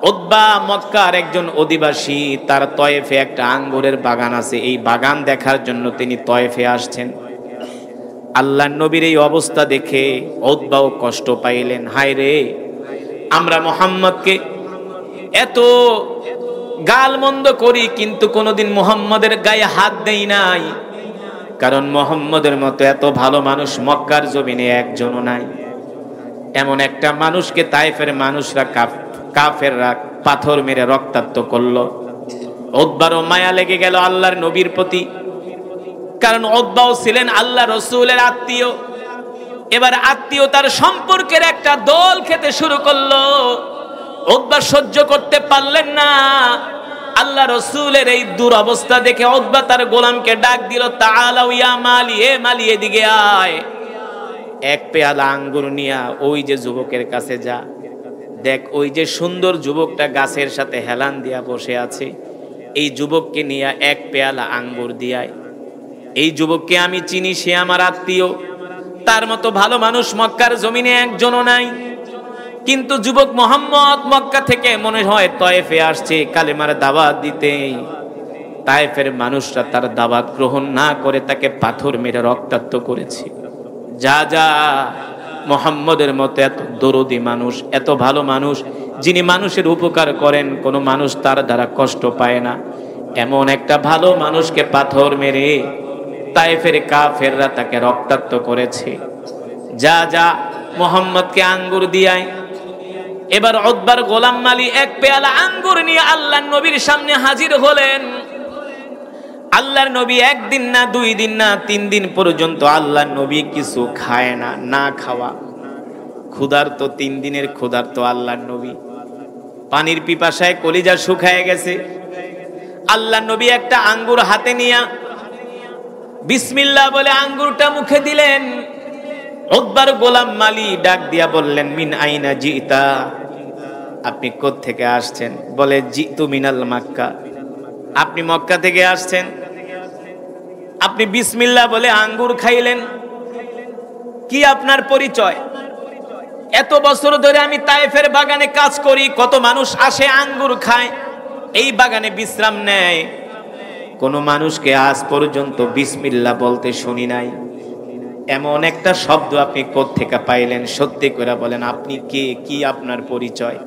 Utba মক্কার একজন অধিবাসী, তার তয়েফে একটা আঙ্গুরের বাগান আছে, এই বাগান দেখার জন্য তিনি তয়েফে আসছেন। আল্লাহর নবীর এই অবস্থা দেখে উতবাও কষ্ট পাইলেন, হায় রে, আমরা মুহাম্মদকে এত গালমন্দ করি কিন্তু কোনোদিন মুহাম্মদের গায়ে হাত দেই নাই, কারণ মুহাম্মদের মতো এত ভালো মানুষ মক্কার জমিনে একজনও নাই। এমন একটা মানুষকে তায়েফের মানুষরা কাফেররা পাথর মেরে রক্তাক্ত করলো। উতবারও মায়া লেগে গেল আল্লাহর নবীর প্রতি, কারণ উতবাও ছিলেন আল্লাহ রসুলের আত্মীয়। এবার আত্মীয়তার সম্পর্কের একটা দোল খেতে শুরু করলো। উতবা সহ্য করতে পারলেন না, আল্লাহ রসুলের এই দুরবস্থা দেখে উতবা তার গোলামকে ডাক দিল, তাআলাউ ইয়া মালি, এ মালি এদিকে আয়, এক পেয়ালা আঙ্গুর নিয়া ওই যে যুবকের কাছে যা, দেখ ওই যে সুন্দর যুবকটা গাছের সাথে হেলান দিয়া বসে আছে, এই যুবককে নিয়ে এক পেয়ালা আঙ্গুর দিয়ায়। এই যুবককে আমি চিনি, সে আমার আত্মীয়, তার মতো ভালো মানুষ মক্কার জমিনে একজনও নাই। কিন্তু যুবক মুহাম্মদ মক্কা থেকে মনে হয় তয়েফে আসছে কালেমার দাওয়াত দিতে। তায়েফের মানুষরা তার দাওয়াত গ্রহণ না করে তাকে পাথর মেরে রক্তাক্ত করেছে। যা যা, মুহাম্মদের মতো এত দরদি মানুষ, এত ভালো মানুষ, যিনি মানুষের উপকার করেন, কোনো মানুষ তার দ্বারা কষ্ট পায় না, এমন একটা ভালো মানুষকে পাথর মেরে তায়েফের কাফেররা তাকে রক্তাক্ত করেছে। যা যা, মুহাম্মদকে আঙ্গুর দিয়ায়। এবার উতবার গোলাম মালি এক পেয়ালা আঙ্গুর নিয়ে আল্লাহর নবীর সামনে হাজির হলেন। আল্লাহর নবী একদিন না, 2 দিন না, 3 দিন পর্যন্ত আল্লাহর নবী কিছু খায় না, না খাওয়া, ক্ষুধার্ত, 3 দিনের ক্ষুধার্ত আল্লাহর নবী, পানির পিপাসায় কলিজা শুকায় গেছে। আল্লাহর নবী একটা আঙ্গুর হাতে নিয়া বিসমিল্লাহ বলে আঙ্গুরটা মুখে দিলেন। উতবার গোলাম মালি ডাক দিয়া বললেন, মিন আইনা জিতা, আপনি কোত্থেকে আসছেন? বলে, জিতু মিনাল মক্কা, আপনি মক্কা থেকে আসছেন, আপনি বিসমিল্লাহ বলে আঙ্গুর খাইলেন, কি আপনার পরিচয়? এত বছর ধরে আমি তায়েফের বাগানে কাজ করি, কত মানুষ আসে আঙ্গুর খায়, এই বাগানে বিশ্রাম নেয়, কোনো মানুষকে আজ পর্যন্ত বিসমিল্লাহ বলতে শুনি নাই। এমন একটা শব্দ আপনি কোত্থেকে পাইলেন? সত্যি করে বলেন, আপনি কে, কি আপনার পরিচয়?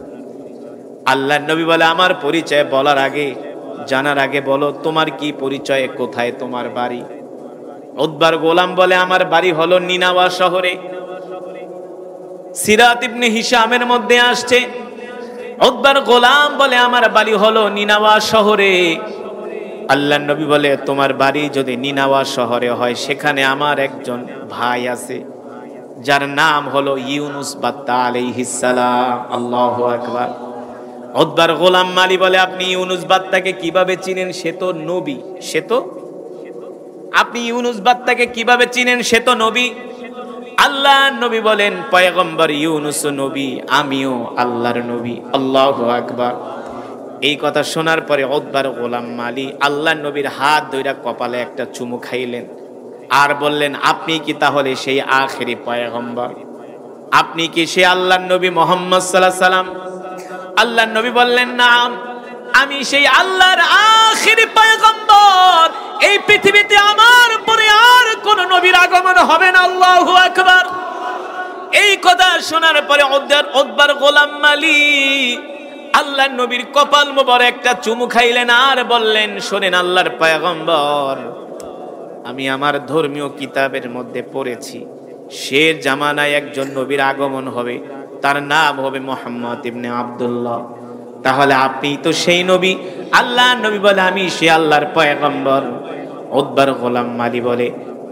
আল্লাহর নবী বলে, আমার পরিচয় বলার আগে, জানার আগে বলো তোমার কি পরিচয়, কোথায় তোমার বাড়ি? উতবার গোলাম বলে, আমার বাড়ি হলো নিনাওয়া শহরে। সিরাত ইবনে হিশামের মধ্যে আসছে, উতবার গোলাম বলে, আমার বাড়ি হলো নিনাওয়া শহরে। আল্লাহর নবী বলে, তোমার বাড়ি যদি নিনাওয়া শহরে হয়, সেখানে আমার একজন ভাই আছে যার নাম হলো ইউনুস বাত্তা আলাইহিস সালাম। আল্লাহু আকবার। উতবার গোলাম মালি বলে, আপনি ইউনুস বাত্তাকে কিভাবে চিনেন? সে তো নবী, সে তো, আপনি ইউনুস বাত্তাকে কিভাবে চিনেন? সে তো নবী। আল্লাহর নবী বলেন, পয়গম্বর ইউনুস নবী, আমিও আল্লাহর নবী। আল্লাহু আকবার। এই কথা শোনার পরে উতবার গোলাম মালি আল্লাহর নবীর হাত ধইরা কপালে একটা চুমু খাইলেন, আর বললেন, আপনি কি তাহলে সেই আখেরি পয়গম্বর? আপনি কি সে আল্লাহর নবী মুহাম্মদ সাল্লাল্লাহু আলাইহি সাল্লাম? আল্লাহর নবী বললেন, নাম, আমি সেই আল্লাহর আখেরি পয়গম্বর। এই পৃথিবীতে আমার পরে আর কোন নবীর আগমন হবে না। আল্লাহু আকবার। এই কথা শোনার পরে উতবার গোলাম মালি আল্লাহর নবীর কপাল মোবারক একটা চুমু খাইলেন, আর বললেন, শোনেন আল্লাহর পয়গম্বর, আমি আমার ধর্মীয় কিতাবের মধ্যে পড়েছি, সে জামানায় একজন নবীর আগমন হবে, তার নাম হবে মুহাম্মদ ইবনে আব্দুল্লাহ। তাহলে আপনি তো সেই নবী। আল্লাহর নবী বলে, আমি সে আল্লাহর পয়গম্বর। উতবার গোলাম মালি বলে,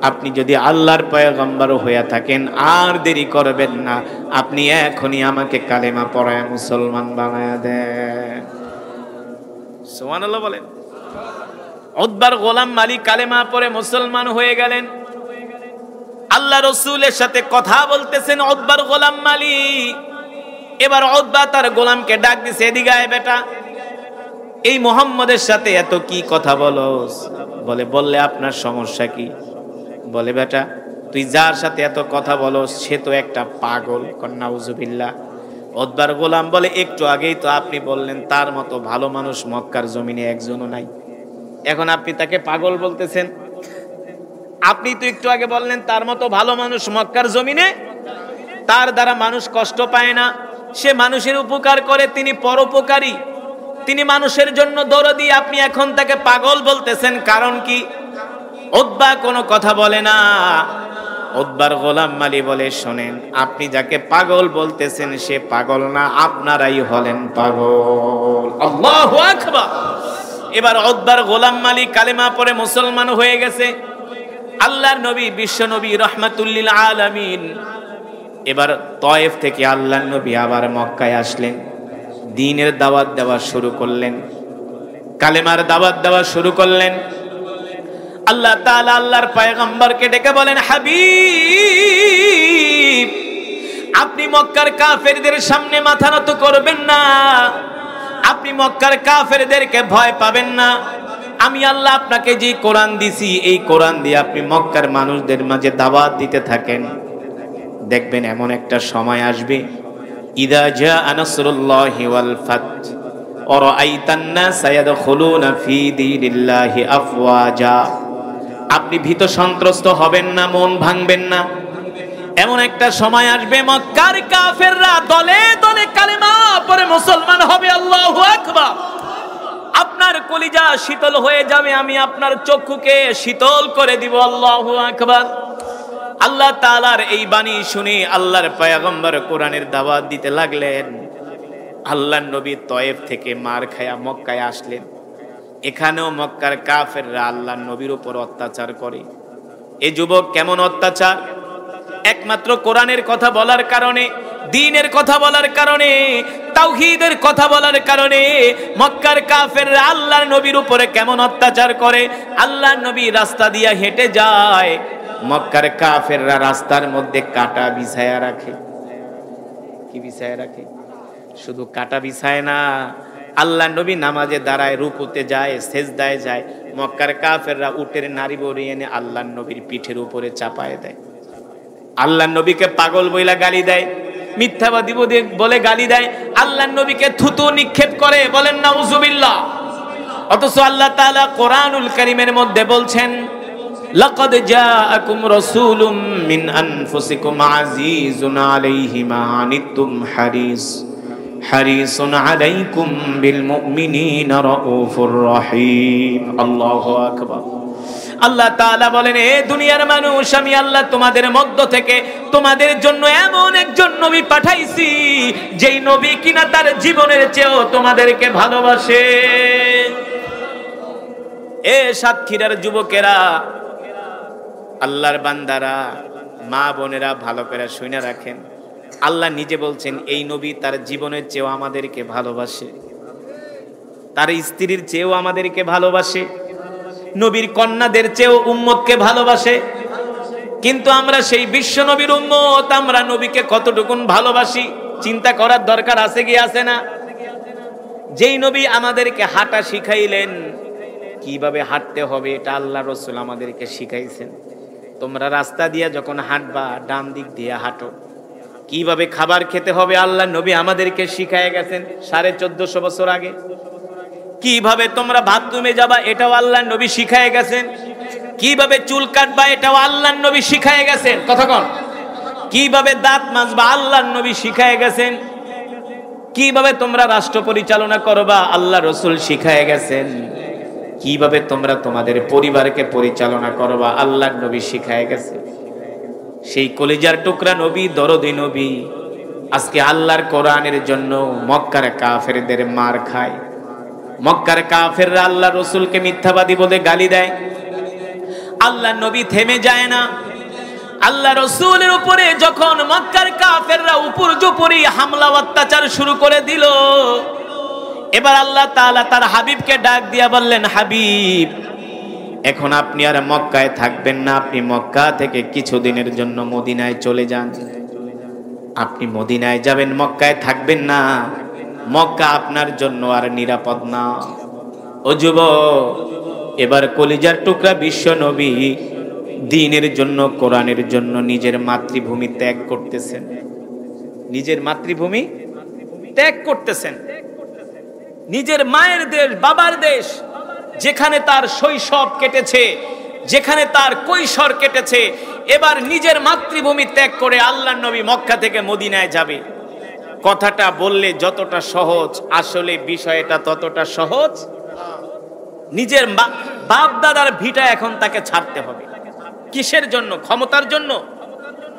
আপনি যদি আল্লাহর পয়গম্বর হয়ে থাকেন, আর দেরি করবেন না, আপনি এখনই আমাকে কালেমা পড়ায় মুসলমান বানায়া দেন। সুবহানাল্লাহ বলেন। উতবার গোলাম মালি কালেমা পড়ে মুসলমান হয়ে গেলেন। আল্লাহ রসুলের সাথে কথা বলতেছেন উতবার গোলাম মালি। এবার উতবা তার গোলামকে ডাক দিছে, এদিকে আয় বেটা, এই মুহাম্মদের সাথে এত কি কথা বলস? বলে, বললে আপনার সমস্যা কি? বলে, বেটা, তুই যার সাথে এত কথা বলস সে তো একটা পাগল। নাউজুবিল্লাহ। ওতবার গোলাম বলে, একটু আগেই তো আপনি বললেন তার মতো ভালো মানুষ মক্কার জমিনে একজনও নাই, এখন আপনি তাকে পাগল বলতেছেন? আপনি তো একটু আগে বললেন তার মতো ভালো মানুষ মক্কার জমিনে, তার দ্বারা মানুষ কষ্ট পায় না, সে মানুষের উপকার করে, তিনি পরোপকারী, তিনি মানুষের জন্য দরদি, আপনি এখন তাকে পাগল বলতেছেন, কারণ কি? উতবা কোনো কথা বলে না। উতবার গোলাম মালি বলে, শোনেন, আপনি যাকে পাগল বলতেছেন সে পাগল না, আপনারাই হলেন পাগল। আল্লাহু আকবার। এবার উতবার গোলাম মালি কালেমা পড়ে মুসলমান হয়ে গেছে। আল্লাহর নবী, বিশ্ব নবী রাহমাতুল লিল আলামিন, এবার তয়েফ থেকে আল্লাহর নবী আবার মক্কায় আসলেন, দ্বীনের দাওয়াত দেওয়া শুরু করলেন, কালেমার দাওয়াত দেওয়া শুরু করলেন। আল্লাহ তাআলা আল্লাহর পয়গম্বরকে ডেকে বলেন, হাবিব, আপনি মক্কার কাফেরদের সামনে মাথা নত করবেন না, আপনি মক্কার কাফেরদেরকে ভয় পাবেন না। আমি আল্লাহ আপনাকে যে কোরআন দিছি, এই কোরআন দিয়ে আপনি মক্কার মানুষদের মাঝে দাওয়াত দিতে থাকেন। দেখবেন এমন একটা সময় আসবে, ইদা জাআ নাসরুল্লাহি ওয়াল ফাত ওয়া রাআইতান নাসা ইয়াদখুলুনা ফি দীনিল্লাহি আফওয়াজা। আপনি ভীত সন্ত্রস্ত হবেন না, মন ভাঙবেন না। এমন একটা সময় আসবে মক্কার কাফেররা দলে দলে কালেমা পড়ে মুসলমান হবে। আল্লাহু আকবার। আপনার কলিজা শীতল হয়ে যাবে, আমি আপনার চক্ষুকে শীতল করে দিব। আল্লাহু আকবার। আল্লাহ তাআলার এই বাণী শুনে আল্লাহর পয়গম্বর কোরআনের দাওয়াত দিতে লাগলেন। আল্লাহর নবী তয়েফ থেকে মার খায়া মক্কায় আসলেন। এখানেও মক্কার কাফেররা আল্লাহর নবীর উপর অত্যাচার করে। এই যুবক কেমন অত্যাচার? একমাত্র কোরআনের কথা বলার কারণে, দ্বীনের কথা বলার কারণে, তাওহীদের কথা বলার কারণে মক্কার কাফেররা আল্লাহর নবীর উপরে কেমন অত্যাচার করে। আল্লাহর নবী রাস্তা দিয়ে হেঁটে যায়, মক্কার কাফেররা রাস্তার মধ্যে কাটা বিছায়া রাখে। কি বিছায়া রাখে? শুধু কাটা বিছায় না, আল্লাহর নবী নামাজে দাঁড়ায়, রুকুতে যায়, সেজদায় যায়, মক্কার কাফেররা উটের নাড়ি বড়িয়ে এনে আল্লাহর নবীর পিঠের উপরে চাপায় দেয়। আল্লাহর নবীকে পাগল বইলা গালি দেয়, মিথ্যাবাদী বলে গালি দেয়, আল্লাহর নবীকে থুতু নিক্ষেপ করে। বলেন নাউজুবিল্লাহ। অথচ আল্লাহ তাআলা কোরআনুল কারীমের মধ্যে বলছেন, লাকাদ জাআকুম রাসূলুম মিন আনফুসিকুম আজিজুন আলাইহি মা আনিতুম হারিসুন আলাইকুম বিল মুমিনিনা রাউফুর রহিম। আল্লাহু আকবার। আল্লাহ তাআলা বলেন, এ দুনিয়ার মানুষ, আমি আল্লাহ তোমাদের মধ্য থেকে তোমাদের জন্য এমন একজন নবী পাঠাইছি, যেই নবী কিনা তার জীবনের চেয়েও তোমাদেরকে ভালোবাসে। এ সাতক্ষীরার যুবকেরা, আল্লাহর বান্দারা, মা বোনেরা, ভালো করে শুনে রাখেন। আল্লাহ নিজে বলছেন, এই নবী তার জীবনের চেয়েও আমাদেরকে ভালোবাসে, তার স্ত্রীর চেয়েও আমাদেরকে ভালোবাসে, নবীর কন্যাদের চেয়েও উম্মতকে ভালোবাসে। কিন্তু আমরা সেই বিশ্ব নবীর উম্মত, আমরা নবীকে কতটুকুন ভালোবাসি চিন্তা করার দরকার আছে কি আছে না? যেই নবী আমাদেরকে হাঁটা শিখাইলেন, কিভাবে হাঁটতে হবে এটা আল্লাহ রাসূল আমাদেরকে শিখাইছেন। তোমরা রাস্তা দিয়ে যখন হাঁটবা ডান দিক দিয়ে হাঁটো। কিভাবে খাবার খেতে হবে আল্লাহ নবী আমাদেরকে শিখায় গেছেন 1450 বছর আগে। কিভাবে তোমরা বাথরুমে যাবা এটাও আল্লাহ নবী শিখায় গেছেন। কিভাবে চুল কাটবা এটাও আল্লাহ নবী শিখায় গেছেন। কথা কন। কিভাবে দাঁত মাজবা আল্লাহ নবী শিখায় গেছেন। কিভাবে তোমরা রাষ্ট্র পরিচালনা করবা আল্লাহ রাসূল শিখায় গেছেন। কিভাবে তোমরা তোমাদের পরিবারকে পরিচালনা করবা আল্লাহর নবী শিখায় গেছে। সেই কলিজার টুকরা নবী, দরদি নবী আজকে আল্লাহর কোরআনের জন্য মক্কার কাফেরদের মার খায়। মক্কার কাফেররা আল্লাহ রাসূলকে মিথ্যাবাদী বলে গালি দেয়। আল্লাহর নবী থেমে যায় না। আল্লাহ রাসূলের উপরে যখন মক্কার কাফেররা উপর্যুপরি হামলা অত্যাচার শুরু করে দিল, এবার আল্লাহ তাআলা তার হাবিবকে ডাক দিয়া বললেন, হাবিব, এখন আপনি আর মক্কায় থাকবেন না, আপনি মক্কা থেকে কিছুদিনের জন্য মদিনায় চলে যান। আপনি মদিনায় যাবেন, মক্কায় থাকবেন না। মক্কা আপনার জন্য আর নিরাপদ না। ও যুবক, এবার কলিজার টুকরা বিশ্ব নবী দ্বীনের জন্য, কোরআনের জন্য নিজের মাতৃভূমি ত্যাগ করতেছেন। নিজের মাতৃভূমি ত্যাগ করতেছেন। নিজের মায়ের দেশ, বাবার দেশ, যেখানে তার শৈশব কেটেছে, যেখানে তার কৈশোর কেটেছে, এবার নিজের মাতৃভূমি ত্যাগ করে আল্লাহর নবী মক্কা থেকে মদিনায় যাবে। কথাটা বললে যতটা সহজ, আসলে বিষয়টা ততটা সহজ। নিজের বাপ দাদার ভিটা এখন তাকে ছাড়তে হবে। কিসের জন্য? ক্ষমতার জন্য?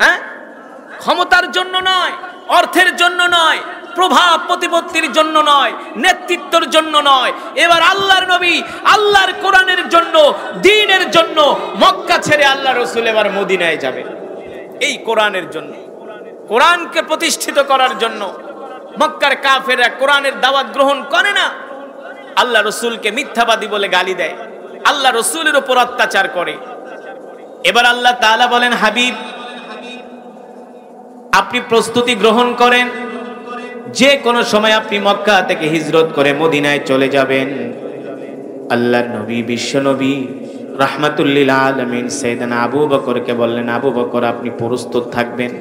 হ্যাঁ, ক্ষমতার জন্য নয়, অর্থের জন্য নয়, প্রভাব প্রতিপত্তির জন্য নয়, নেতৃত্বের জন্য নয়। এবার আল্লাহর নবী আল্লাহর কোরআনের জন্য, দ্বীনের জন্য মক্কা ছেড়ে আল্লাহ রাসূল এবার মদিনায় যাবে। এই কোরআনের জন্য, কোরআনকে প্রতিষ্ঠিত করার জন্য। মক্কার কাফেররা কোরআনের দাওয়াত গ্রহণ করে না, আল্লাহ রাসূলকে মিথ্যাবাদী বলে গালি দেয়, আল্লাহ রাসূলের উপর অত্যাচার করে। এবার আল্লাহ তাআলা বলেন, হাবিব আপনি প্রস্তুতি গ্রহণ করেন, যে কোনো সময় আপনি মক্কা থেকে হিজরত করে মদিনায় চলে যাবেন। আল্লাহর নবী, বিশ্ব নবী রাহমাতুল লিল আলামিন সাইয়েদনা আবু বকরকে বললেন, আবু বকর আপনি প্রস্তুত থাকবেন,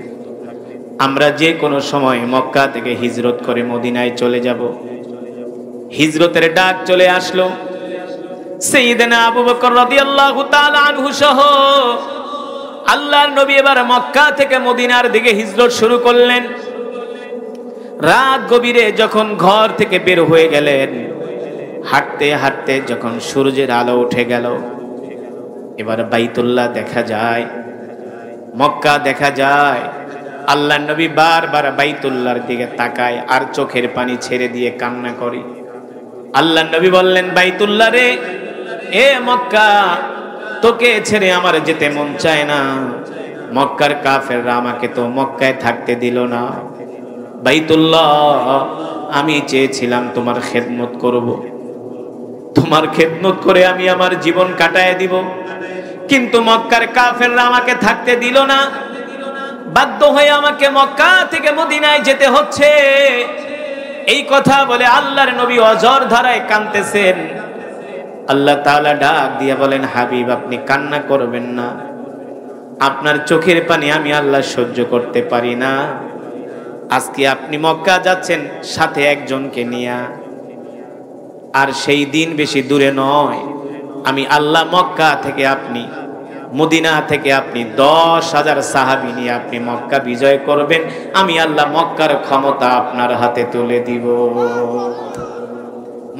আমরা যে কোনো সময় মক্কা থেকে হিজরত করে মদিনায় চলে যাব। হিজরতের ডাক চলে আসলো। সাইয়েদনা আবু বকর রাদিয়াল্লাহু তাআলা আনহু সহ আল্লাহর নবী এবার মক্কা থেকে মদিনার দিকে হিজরত শুরু করলেন। রাত গভীরে যখন ঘর থেকে বের হয়ে গেলেন, হাঁটতে হাঁটতে যখন সূর্যের আলো উঠে গেল, এবার বাইতুল্লাহ দেখা যায়, মক্কা দেখা যায়। আল্লাহর নবী বারবার বাইতুল্লাহর দিকে তাকায় আর চোখের পানি ছেড়ে দিয়ে কান্না করে। আল্লাহর নবী বললেন, বাইতুল্লাহ রে, এ মক্কা, তোকে ছেড়ে আমার যেতে মন চায় না। মক্কার কাফেররা আমাকে তো মক্কায় থাকতে দিল না। বাইতুল্লাহ, আমি চেয়েছিলাম তোমার খেদমত করব, তোমার খেদমত করে আমি আমার জীবন কাটায় দিব, কিন্তু মক্কার কাফেররা আমাকে থাকতে দিল না। বাধ্য হয়ে আমাকে মক্কা থেকে মদিনায় যেতে হচ্ছে। এই কথা বলে আল্লাহর নবী অঝর ধারায় কাঁদতেছেন। আল্লাহ তাআলা ডাক দিয়ে বলেন, হাবিব আপনি কান্না করবেন না, আপনার চোখের পানি আমি আল্লাহ সহ্য করতে পারি না। আজকে আপনি মক্কা যাচ্ছেন সাথে একজনকে নিয়ে, আর সেই দিন বেশি দূরে নয়, আমি আল্লাহ মক্কা থেকে আপনি, মদিনা থেকে আপনি 10,000 সাহাবী নিয়ে আপনি মক্কা বিজয় করবেন। আমি আল্লাহ মক্কার ক্ষমতা আপনার হাতে তুলে দিব,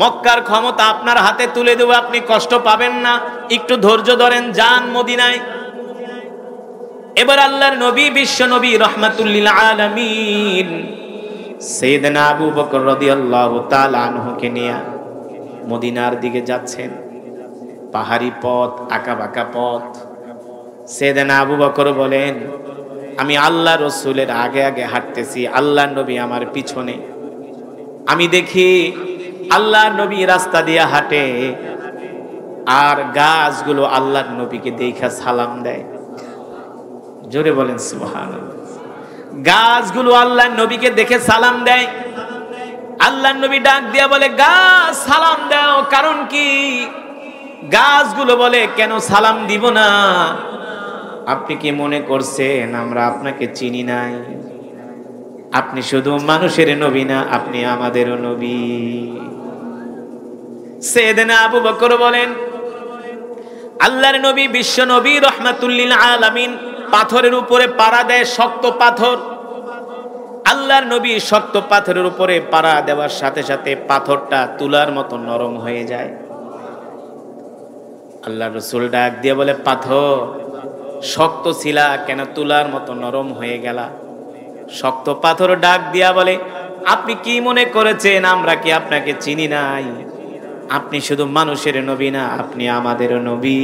মক্কার ক্ষমতা আপনার হাতে তুলে দেব, আপনি কষ্ট পাবেন না, একটু ধৈর্য ধরেন, যান মদিনায়। এবার আল্লাহর নবী, বিশ্ব নবী রাহমাতুল লিল আলামিন সাইয়েদনা আবু বকর রাদিয়াল্লাহু তাআলা আনহুকে নিয়ে মদিনার দিকে যাচ্ছেন। পাহাড়ি পথ, আঁকাবাঁকা পথ। সাইয়েদনা আবু বকর বলেন, আমি আল্লাহ রাসূলের আগে আগে হাঁটতেছি, আল্লাহর নবী আমার পিছনে। আমি দেখি আল্লাহর নবী রাস্তা দিয়ে হাঁটে, আর গাছগুলো আল্লাহর নবীকে দেখা সালাম দেয়। জোরে বলেন সুবহানাল্লাহ। গাছগুলো আল্লাহর নবীকে দেখে সালাম দেয়। আল্লাহর নবী ডাক দিয়া বলে, গাছ সালাম দাও, কারণ কি? গাছগুলো বলে, কেন সালাম দিব না? আপনি কি মনে করছেন আমরা আপনাকে চিনি নাই? আপনি শুধু মানুষের নবী না, আপনি আমাদেরও নবী। সাইয়েদনা আবু বকর বলেন, আল্লাহর নবী, বিশ্ব নবী রাহমাতুল লিল আলামিন পাথরের উপরে পাড়া দেয়, শক্ত পাথর। আল্লাহর নবী শক্ত পাথরের উপরে পাড়া দেওয়ার সাথে সাথে পাথরটা তুলার মতো নরম হয়ে যায়। আল্লাহর রাসূল ডাক দিয়ে বলে, পাথর শক্ত ছিলা, কেন তুলার মতো নরম হয়ে গেলা? শক্ত পাথর ডাক দিয়া বলে, আপনি কি মনে করেছেন আমরা কি আপনাকে চিনি নাই? আপনি শুধু মানুষের নবী না, আপনি আমাদেরও নবী।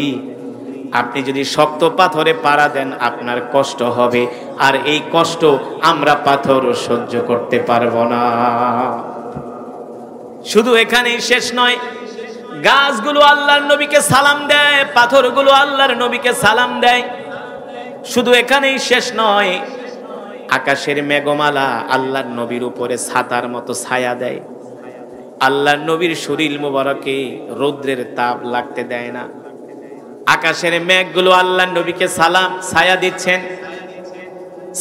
আপনি যদি শক্ত পাথরে পাড়া দেন আপনার কষ্ট হবে, আর এই কষ্ট আমরা পাথর সহ্য করতে পারবো না। শুধু এখানেই শেষ নয়, গাছগুলো আল্লাহর নবীকে সালাম দেয়, পাথরগুলো আল্লাহর নবীকে সালাম দেয়। শুধু এখানেই শেষ নয়, আকাশের মেঘমালা আল্লাহর নবীর উপরে ছাতার মতো ছায়া দেয়। আল্লাহর নবীর শরীর মুবারকে রৌদ্রের তাপ লাগতে দেয় না। আকাশের মেঘগুলো আল্লাহর নবীকে সালাম ছায়া দিচ্ছেন।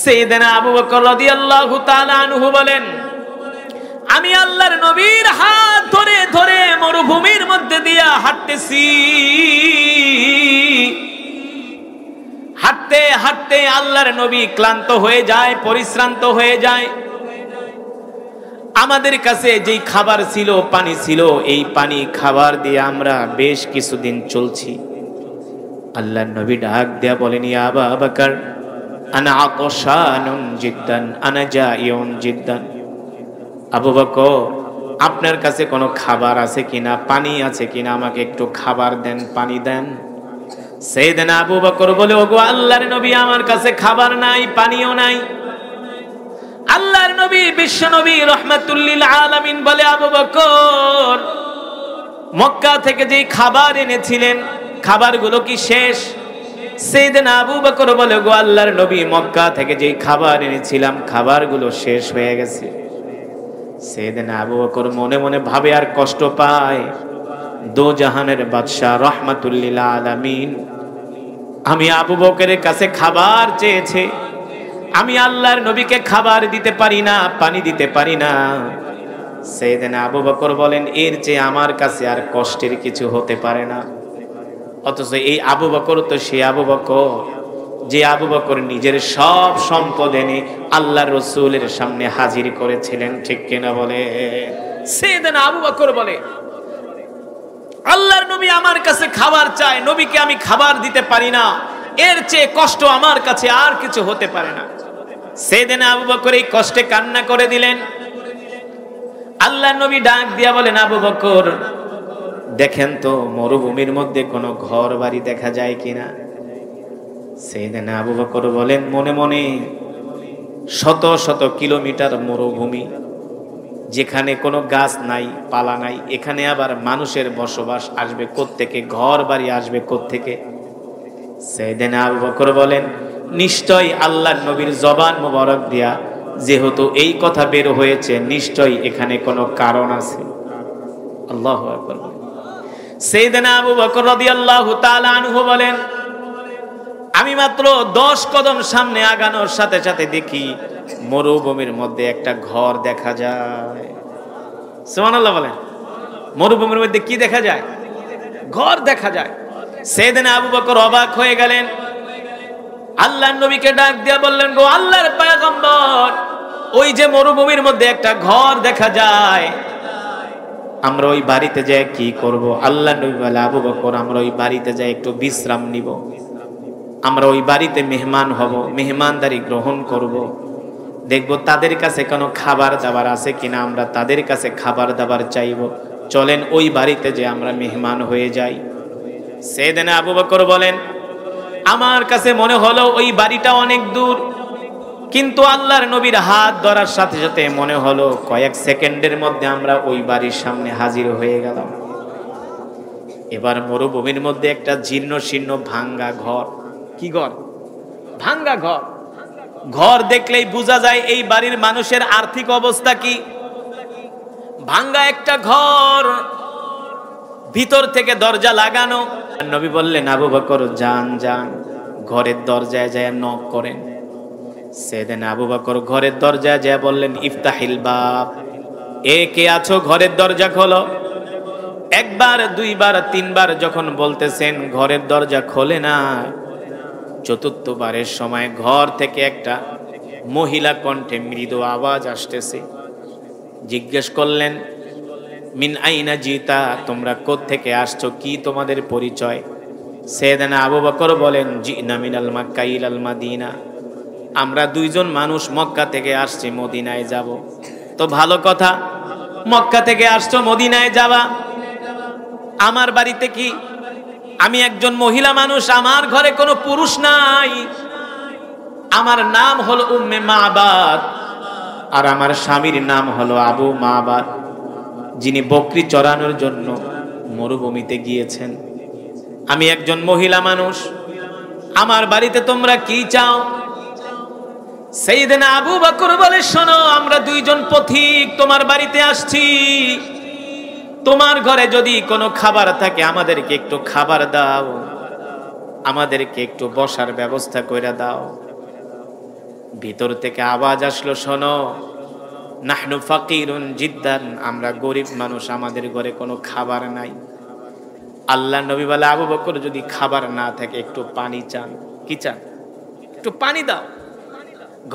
সাইয়েদনা আবু বকর রাদিয়াল্লাহু তাআলা আনহু বলেন, আমি আল্লাহর নবীর হাত ধরে ধরে মরুভূমির মধ্যে দিয়া হাঁটতেছি। হাঁটতে হাঁটতে আল্লাহর নবী ক্লান্ত হয়ে যায়, পরিশ্রান্ত হয়ে যায়। আমাদের কাছে যেই খাবার ছিল, পানি ছিল, এই পানি খাবার দিয়ে আমরা বেশ কিছুদিন চলছি। আল্লাহর নবী ডাক দেয়া বলেন, ইয়া আবা বকর আনা আতশানুন জিদ্দান আনা জাইউন জিদ্দান। আবু বকর, আপনার কাছে কোনো খাবার আছে কিনা, পানি আছে কিনা, আমাকে একটু খাবার দেন, পানি দেন। সাইয়েদনা আবু বকর বলে, ওগো আল্লাহর নবী, আমার কাছে খাবার নাই, পানিও নাই। আল্লাহর নবী বিশ্ব নবী রাহমাতুল লিল আলামিন বলে, আবু বকর, মক্কা থেকে যে খাবার এনেছিলেন খাবারগুলো কি শেষ? সাইয়েদনা আবু বকর বলে, গো আল্লাহর নবী, মক্কা থেকে যে খাবার এনেছিলাম খাবারগুলো শেষ হয়ে গেছে। সাইয়েদনা আবু বকর মনে মনে ভাবে আর কষ্ট পায়, দো জাহানের বাদশা রাহমাতুল লিল আলামিন আমি আবু বকরের কাছে খাবার চেয়েছে, আমি আল্লাহর নবীকে খাবার দিতে পারি না, পানি দিতে পারি না। সাইয়েদনা আবু বকর বলেন, এর চেয়ে আমার কাছে আর কষ্টের কিছু হতে পারে না। অথচ এই আবু বকর তো সে আবু বকর যে আবু বকর নিজের সব সম্পদ এনে আল্লাহর রাসূলের সামনে হাজির করেছিলেন, ঠিক কিনা বলে? সাইয়েদনা আবু বকর বলে, আল্লাহর নবী আমার কাছে খাবার চায়, নবীকে আমি খাবার দিতে পারি না, এর চেয়ে কষ্ট আমার কাছে আর কিছু হতে পারে না। সাইয়েদনা আবু বকর এই কষ্টে কান্না করে দিলেন। আল্লাহর নবী ডাক দিয়া বলেন, আবু বকর, দেখেন তো মরুভূমির মধ্যে কোনো ঘর বাড়ি দেখা যায় কিনা। সাইয়েদনা আবু বকর বলেন, মনে মনে, শত শত কিলোমিটার মরুভূমি, যেখানে কোনো গাছ নাই, পালা নাই, এখানে আবার মানুষের বসবাস আসবে কোত্থেকে, ঘর বাড়ি আসবে কোত্থেকে? সাইয়েদনা আবু বকর বলেন, নিশ্চয় আল্লাহর নবীর জবান মোবারক দিয়া যেহেতু এই কথা বের হয়েছে, নিশ্চয় এখানে কোনো কারণ আছে। আল্লাহু আকবার। সাইয়েদনা আবু বকর রাদিয়াল্লাহু তাআলা আনহু বলেন, আমি মাত্র 10 কদম সামনে আগানোর সাথে সাথে দেখি মরুভূমির মধ্যে একটা ঘর দেখা যায়। সুবহানাল্লাহ বলেন। মরুভূমির মধ্যে কি দেখা যায়? ঘর দেখা যায়। সাইয়েদনা আবু বকর অবাক হয়ে গেলেন। আল্লাহর নবীকে ডাক দিয়া বললেন, গো আল্লাহর পয়গম্বর, ওই যে মরুভূমির মধ্যে একটা ঘর দেখা যায়, আমরা ওই বাড়িতে যাই কি করব? আল্লাহর নবী বলে, আবু বকর, আমরা ওই বাড়িতে যাই একটু বিশ্রাম নিব, আমরা ওই বাড়িতে মেহমান হব, মেহমানদারি গ্রহণ করব, দেখব তাদের কাছে কোনো খাবার দাবার আছে কিনা, আমরা তাদের কাছে খাবার দাবার চাইব, চলেন ওই বাড়িতে যে আমরা মেহমান হয়ে যাই। সাইয়েদনা আবু বকর বলেন, আমার কাছে মনে হলো ওই বাড়িটা অনেক দূর, কিন্তু আল্লাহর নবীর হাত ধরার সাথে সাথে মনে হলো কয়েক সেকেন্ডের মধ্যে আমরা ওই বাড়ির সামনে হাজির হয়ে গেলাম। এবার মরুভূমির মধ্যে একটা জীর্ণ শীর্ণ ভাঙ্গা ঘর। কি ঘর? ভাঙ্গা ঘর। ঘর দেখলেই বোঝা যায় এই বাড়ির মানুষের আর্থিক অবস্থা কি। ভাঙ্গা একটা ঘর, ভিতর থেকে দরজা লাগানো। নবী বললেন, আবু বকর, যান যান, ঘরের দরজায় যায় নক করেন। সাইয়েদনা আবু বকর ঘরের দরজায় যায় বললেন, ইফতাহিল বাব, এ কে আছো, ঘরের দরজা খোলো। একবার, দুইবার, তিনবার যখন বলতেছেন, ঘরের দরজা খোলে না। চতুর্থবারের সময় ঘর থেকে একটা মহিলা কণ্ঠে মৃদু আওয়াজ আসতেছে। জিজ্ঞেস করলেন, মিন আইনা জিতা, তোমরা কোত্থেকে আসছো, কি তোমাদের পরিচয়? সাইয়েদনা আবু বকর বলেন, জিনা মিনাল মাক্কা ইলাল মাদিনা, আমরা দুইজন মানুষ মক্কা থেকে আসছি, মদিনায় যাব। তো ভালো কথা, মক্কা থেকে আসছো, মদিনায় যাবা, আমার বাড়িতে কি? আমি একজন মহিলা মানুষ, আমার ঘরে কোনো পুরুষ নাই, আমার নাম হলো উম্মে মাবাদ, আর আমার স্বামীর নাম হলো আবু মাবাদ, যিনি বকরি চড়ানোর জন্য মরুভূমিতে গিয়েছেন। আমি একজন মহিলা মানুষ, আমার বাড়িতে তোমরা কি চাও? সাইয়েদনা আবু বকর বলে, শোনো, আমরা দুইজন পথিক তোমার বাড়িতে আসছি, তোমার ঘরে যদি কোনো খাবার থাকে আমাদেরকে একটু খাবার দাও, আমাদেরকে একটু বসার ব্যবস্থা করে দাও। ভিতর থেকে আওয়াজ আসলো, শোনো, নাহনু ফাকিরুন জিদ্দান, আমরা গরিব মানুষ, আমাদের ঘরে কোনো খাবার নাই। আল্লাহ নবী বলে, আবু বকর যদি খাবার না থাকে একটু পানি চান। কি চান? একটু পানি দাও।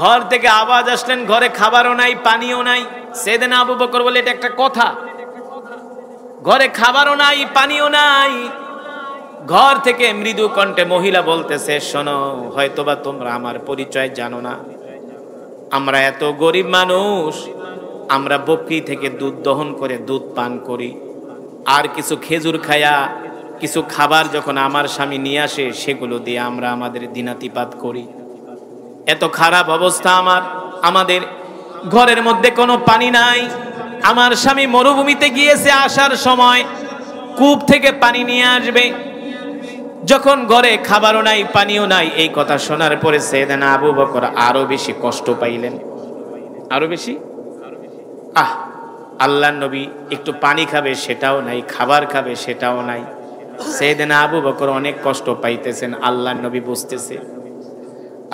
ঘর থেকে আওয়াজ আসলেন, ঘরে খাবারও নাই পানিও নাই। সেদিন আবু বকর বলে, এটা একটা কথা? ঘরে খাবারও নাই পানিও নাই। ঘর থেকে মৃদু কণ্ঠে মহিলা বলতেছে, শোনো, হয়তোবা তোমরা আমার পরিচয় জানো না, আমরা এত গরিব মানুষ, আমরা বকরি থেকে দুধ দহন করে দুধ পান করি, আর কিছু খেজুর খায়া কিছু খাবার যখন আমার স্বামী নিয়ে আসে সেগুলো দিয়ে আমরা আমাদের দিনাতিপাত করি। এত খারাপ অবস্থা আমাদের ঘরের মধ্যে কোনো পানি নাই। আমার স্বামী মরুভূমিতে গিয়েছে, আসার সময় কূপ থেকে পানি নিয়ে আসবে, যখন ঘরে খাবারও নাই পানিও নাই। এই কথা শোনার পরে সাইয়েদনা আবু বকর আরো বেশি কষ্ট পাইলেন, আরো বেশি। আল্লাহর নবী একটু পানি খাবে সেটাও নাই, খাবার খাবে সেটাও নাই। সাইয়েদনা আবু বকর অনেক কষ্ট পাইতেছেন, আল্লাহর নবী বুঝতেছে।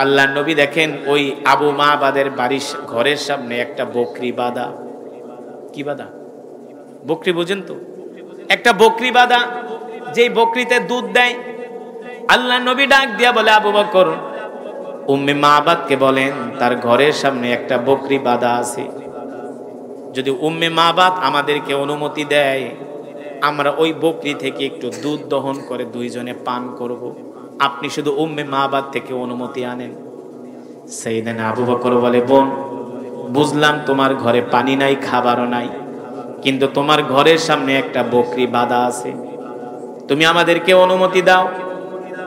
আল্লাহর নবী দেখেন ওই আবু মাবাদের বাড়ির ঘরের সামনে একটা বকরি বাঁধা। কি বাঁধা? বকরি বুঝেন তো? একটা বকরি বাঁধা, যেই বকরিতে দুধ দেয়। আল্লাহর নবী ডাক দিয়া বলে, আবু বকর, উম্মে মাবাদকে বলেন তার ঘরের সামনে একটা বকরি বাঁধা আছে, যদি উম্মে মাবাদ আমাদেরকে অনুমতি দেয় আমরা ওই বকরি থেকে একটু দুধ দহন করে দুইজনে পান করব। আপনি শুধু উম্মে মাবাদ থেকে অনুমতি আনেন। সাইয়েদনা আবু বকর বলে, বোন, বুঝলাম তোমার ঘরে পানি নাই খাবারও নাই, কিন্তু তোমার ঘরের সামনে একটা বকরি বাঁধা আছে, তুমি আমাদেরকে অনুমতি দাও,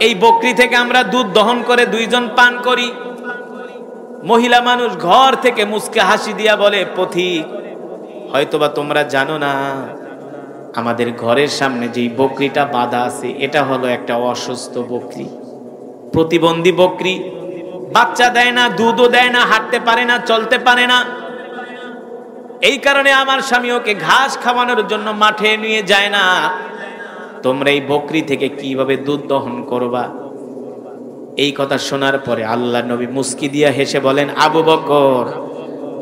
এই বকরি থেকে আমরা দুধ দহন করে দুইজন পান করি। মহিলা মানুষ ঘর থেকে মুস্কে হাসি দিয়া বলে, পথিক, হয়তোবা তোমরা জানো না, আমাদের ঘরের সামনে যেই বকরিটা বাঁধা আছে এটা হলো একটা অসুস্থ বকরি, প্রতিবন্ধী বকরি, বাচ্চা দেয় না, দুধও দেয় না, হাঁটতে পারে না, চলতে পারে না। এই কারণে আমার স্বামী ওকে ঘাস খাওয়ানোর জন্য মাঠে নিয়ে যায় না। তোমরা এই বকরি থেকে কিভাবে দুধ দহন করবা? এই কথা শোনার পরে আল্লাহর নবী মুস্কি দিয়া হেসে বলেন, আবু বকর,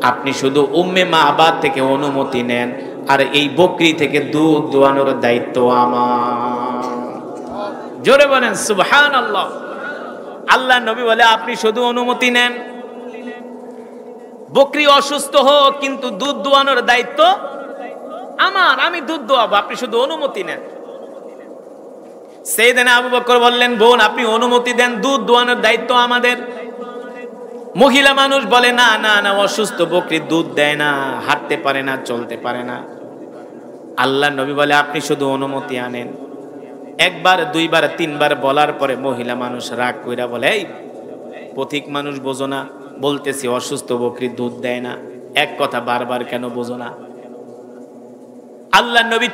আপনি শুধু উম্মে মাবাদ থেকে অনুমতি নেন, আর এই বকরি থেকে দুধ দোয়ানোর দায়িত্ব আমার। জোরে বলেন সুবহানাল্লাহ। আল্লাহর নবী বলে, আপনি শুধু অনুমতি নেন, বকরি অসুস্থ হোক কিন্তু দুধ দোয়ানোর দায়িত্ব আমার, আমি দুধ দোয়াবো, আপনি শুধু অনুমতি নেন। সাইয়েদনা আবু বকর বললেন, বোন, আপনি অনুমতি দেন, দুধ দোয়ানোর দায়িত্ব আমাদের। মহিলা মানুষ বলে, না না না, অসুস্থ বকরি দুধ দেয় না, হাঁটতে পারে না, চলতে পারে না। আল্লাহর নবী বলে, আপনি শুধু অনুমতি আনেন। একবার, দুইবার, তিনবার বলার পরে মহিলা মানুষ রাগ কইরা বলে, এই পথিক মানুষ বোঝো না, বলতেছি অসুস্থ বকরি দুধ দেয় না, এক কথা বারবার কেন বোঝো না? আল্লাহর নবী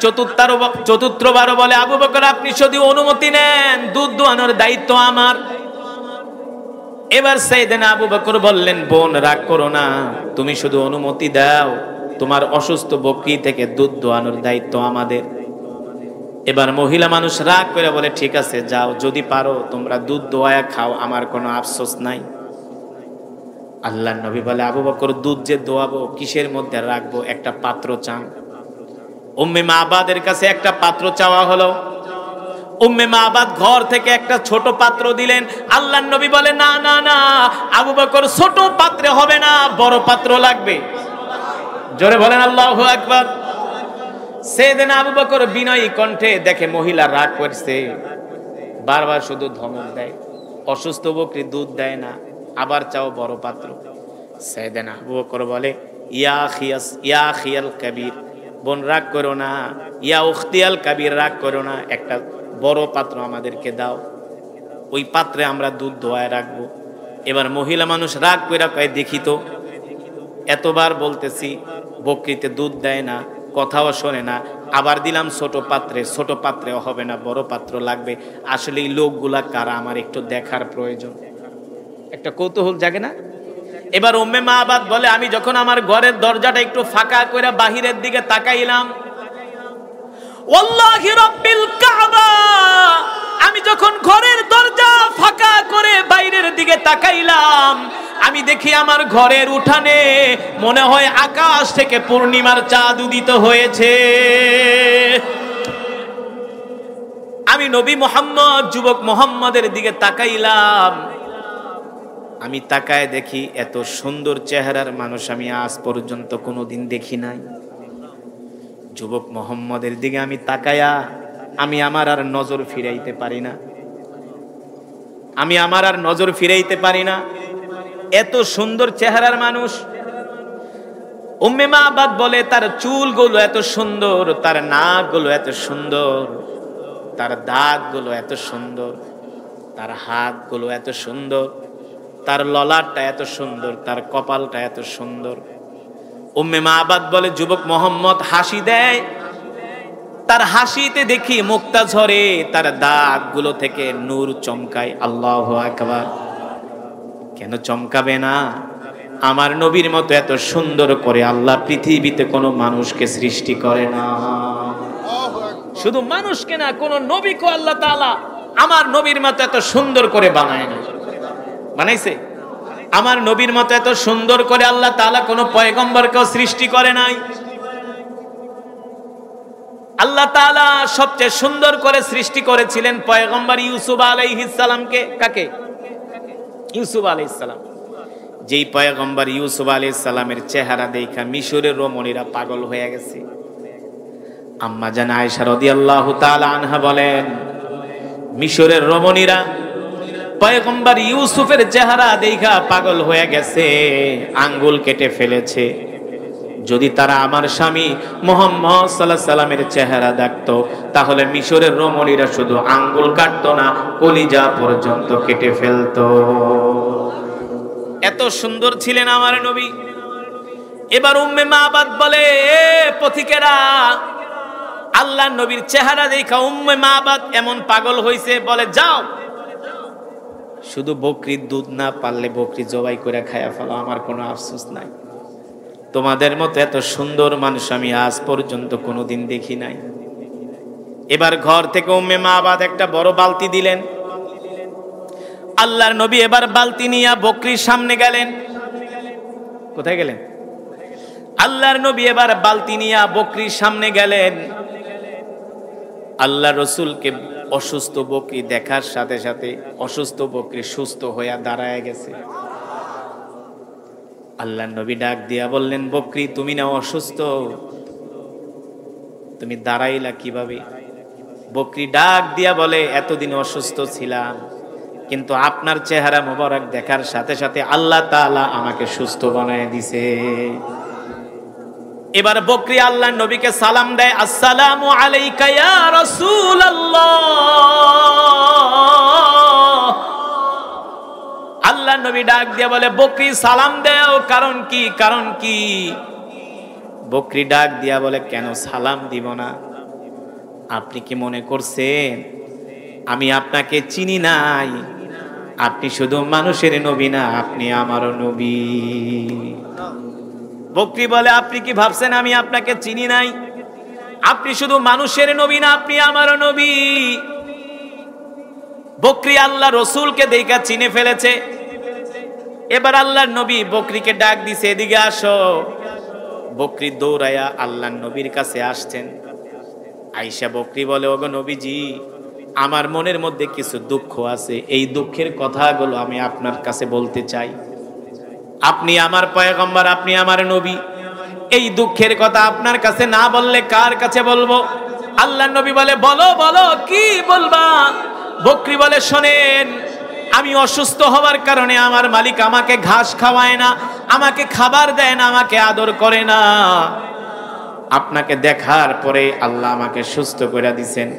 চতুর্থবারও বলে, আবু বকর, আপনি শুধু অনুমতি নেন, দুধ দোয়ানোর দায়িত্ব আমার। এবার সাইয়েদনা আবু বকর বললেন, বোন, রাগ করো না, তুমি শুধু অনুমতি দাও, তোমার অসুস্থ বকরি থেকে দুধ দোয়ানোর দায়িত্ব আমাদের। এবার মহিলা মানুষ রাগ করে বলে, ঠিক আছে, যাও, যদি পারো তোমরা দুধ দোয়ায়া খাও, আমার কোনো আফসোস নাই। আল্লাহর নবী বলে, আবু বকর, দুধ যে দোয়াবো কিসের মধ্যে রাখবো? একটা পাত্র চান। উম্মে মাবাদের কাছে একটা পাত্র চাওয়া হলো। উম্মে মাবাদ ঘর থেকে একটা ছোট পাত্র দিলেন। আল্লাহর নবী বলে, না না না আবু বকর, ছোট পাত্রে হবে না, বড় পাত্র লাগবে। জোরে বলেন আল্লাহু আকবার। সাইয়েদনা আবু বকর বিনয়ী কণ্ঠে দেখে মহিলা রাগ করছে, বারবার শুধু ধমক দেয়, অসুস্থ বকরি দুধ দেয় না, আবার চাও বড় পাত্র। সাইয়েদনা আবু বকর বলে, ইয়া খিয়াল কবির, বোন রাগ করো না, ইয়া উখতিয়াল কবির, রাগ করো না, একটা বড় পাত্র আমাদেরকে দাও, ওই পাত্রে আমরা দুধ দোয়ায় রাখবো। এবার মহিলা মানুষ রাগ কইরা কয়, দেখি তো, এতবার বলতেছি বকরিতে দুধ দেয় না, কথাও শোনে না, আবার দিলাম ছোট পাত্রে, ছোট পাত্রেও হবে না, বড় পাত্র লাগবে। আসলে এই লোকগুলা কারা আমার একটু দেখার প্রয়োজন, একটা কৌতূহল জাগে না? এবার উম্মে মাবাদ বলে, আমি যখন আমার ঘরের দরজাটা একটু ফাঁকা করে বাহিরের দিকে তাকাইলাম, ওয়াল্লাহি রাব্বিল কাবা, আমি যখন ঘরের দরজা ফাঁকা করে বাইরের দিকে তাকাইলাম, আমি দেখি আমার ঘরের উঠানে মনে হয় আকাশ থেকে পূর্ণিমার চাঁদ উদিত হয়েছে। আমি নবী মুহাম্মদ যুবক মুহাম্মদের দিকে তাকাইলাম। আমি তাকায় দেখি এত সুন্দর চেহারার মানুষ আমি আজ পর্যন্ত কোনোদিন দেখি নাই। যুবক মুহাম্মদের দিকে আমি তাকায়া আমি আমার আর নজর ফিরাইতে পারি না, আমি আমার আর নজর ফিরাইতে পারি না। এত সুন্দর চেহারার মানুষ। উম্মে মাবাদ বলে তার চুলগুলো এত সুন্দর, তার নাকগুলো এত সুন্দর, তার দাঁতগুলো এত সুন্দর, তার হাতগুলো এত সুন্দর, তার ললাটটা এত সুন্দর, তার কপালটা এত সুন্দর। উম্মে মাবাদ বলে যুবক মুহাম্মদ হাসি দেয়, তার হাসিতে দেখি মুক্তা ঝরে, তার দাঁতগুলো থেকে নূর চমকায়। আল্লাহু আকবার। কেন চমকাবে না? আমার নবীর মতো এত সুন্দর করে আল্লাহ পৃথিবীতে কোনো মানুষকে সৃষ্টি করে না। শুধু মানুষকে না, কোন নবীকে আল্লাহ তাআলা আমার নবীর মতো এত সুন্দর করে বানায় না। বানাইছে? আমার নবীর মতো এত সুন্দর করে আল্লাহ তাআলা কোন পয়গম্বরকেও সৃষ্টি করে নাই। আল্লাহ তাআলা সবচেয়ে সুন্দর করে সৃষ্টি করেছিলেন পয়গম্বর ইউসুফ আলাইহিস সালামকে। কাকে? ইউসুফ আলাইহিস সালাম। যেই পয়গম্বর ইউসুফ আলাইহিস সালামের চেহারা দেখা মিশরের রমণীরা পাগল হয়ে গেছে। আম্মা জান আয়েশা রাদিয়াল্লাহু তাআলা আনহা বলেন, মিশরের রমণীরা পয়গম্বর ইউসুফের চেহারা দেখা পাগল হয়ে গেছে, আঙ্গুল কেটে ফেলেছে। যদি তারা আমার স্বামী মুহাম্মদ সাল্লাল্লাহু আলাইহি সাল্লামের চেহারা দেখতো, তাহলে মিশরের রমণীরা শুধু আঙ্গুল কাটতো না, কলিজা পর্যন্ত কেটে ফেলতো। এত সুন্দর ছিলেন আমার নবী। এবার উম্মে মাবাদ বলে, পথিকেরা আল্লাহ নবীর চেহারা দেখা উম্মে মাবাদ এমন পাগল হইছে, বলে যাও শুধু বকরির দুধ না পারলে বকরি জবাই করে খায়া ফেলো, আমার কোনো আফসোস নাই। তোমাদের মতো এত সুন্দর মানুষ আমি আজ পর্যন্ত কোনোদিন দেখি নাই। এবার ঘর থেকে উম্মে মাবাদ একটা বড় বালতি দিলেন। আল্লাহর নবী এবার বালতি নিয়ে বকরির সামনে গেলেন। কোথায় গেলেন? আল্লাহর নবী এবার বালতি নিয়ে বকরির সামনে গেলেন। আল্লাহ রসুলকে অসুস্থ বকরি দেখার সাথে সাথে অসুস্থ বকরি সুস্থ হয়ে দাঁড়ায় গেছে। আল্লাহ নবী ডাক দিয়া বললেন, বকরি তুমি না অসুস্থ, তুমি দাঁড়াইলা কিভাবে? বকরি ডাক দিয়া বলে, এতদিন অসুস্থ ছিলাম, কিন্তু আপনার চেহারা মোবারক দেখার সাথে সাথে আল্লাহ তাআলা আমাকে সুস্থ বানায় দিছে। এবার বকরি আল্লাহ নবীকে সালাম দেয়, আসসালামু আলাইকা ইয়া রাসূলুল্লাহ। আল্লাহ নবী ডাক দিয়ে বলে, বকরি সালাম দাও, কারণ কি? কারণ কি? বকরি ডাক দিয়া বলে, কেন সালাম দিব না? আপনি কি মনে করছেন আমি আপনাকে চিনি নাই? আপনি শুধু মানুষের নবী না, আপনি আমারও নবী। বকরি বলে, আপনি কি ভাবছেন আমি আপনাকে চিনি নাই? আপনি শুধু মানুষের নবী না, আপনি আমারও নবী। বকরি আল্লাহ রসুলকে দেখা চিনে ফেলেছে। এবার আল্লাহর নবী বকরিকে ডাক দিছে, এদিকে আসো। বকরি দৌড়ায়া আল্লাহর নবীর কাছে আসছেন। আয়েশা বকরি বলে, ওগো নবীজি, আমার মনের মধ্যে কিছু দুঃখ আছে, এই দুঃখের কথাগুলো আমি আপনার কাছে বলতে চাই। আপনি আমার পয়গম্বর, আপনি আমার নবী, এই দুঃখের কথা আপনার কাছে না বললে কার কাছে বলবো? আল্লাহর নবী বলে, বলো বলো, কি বলবা? বকরি বলে, শোনেন, আমি অসুস্থ হওয়ার কারণে আমার মালিক আমাকে ঘাস খাওয়ায় না, আমাকে খাবার দেয় না, আমাকে আদর করে না। আপনাকে দেখার পরে আল্লাহ আমাকে সুস্থ করে দিছেন।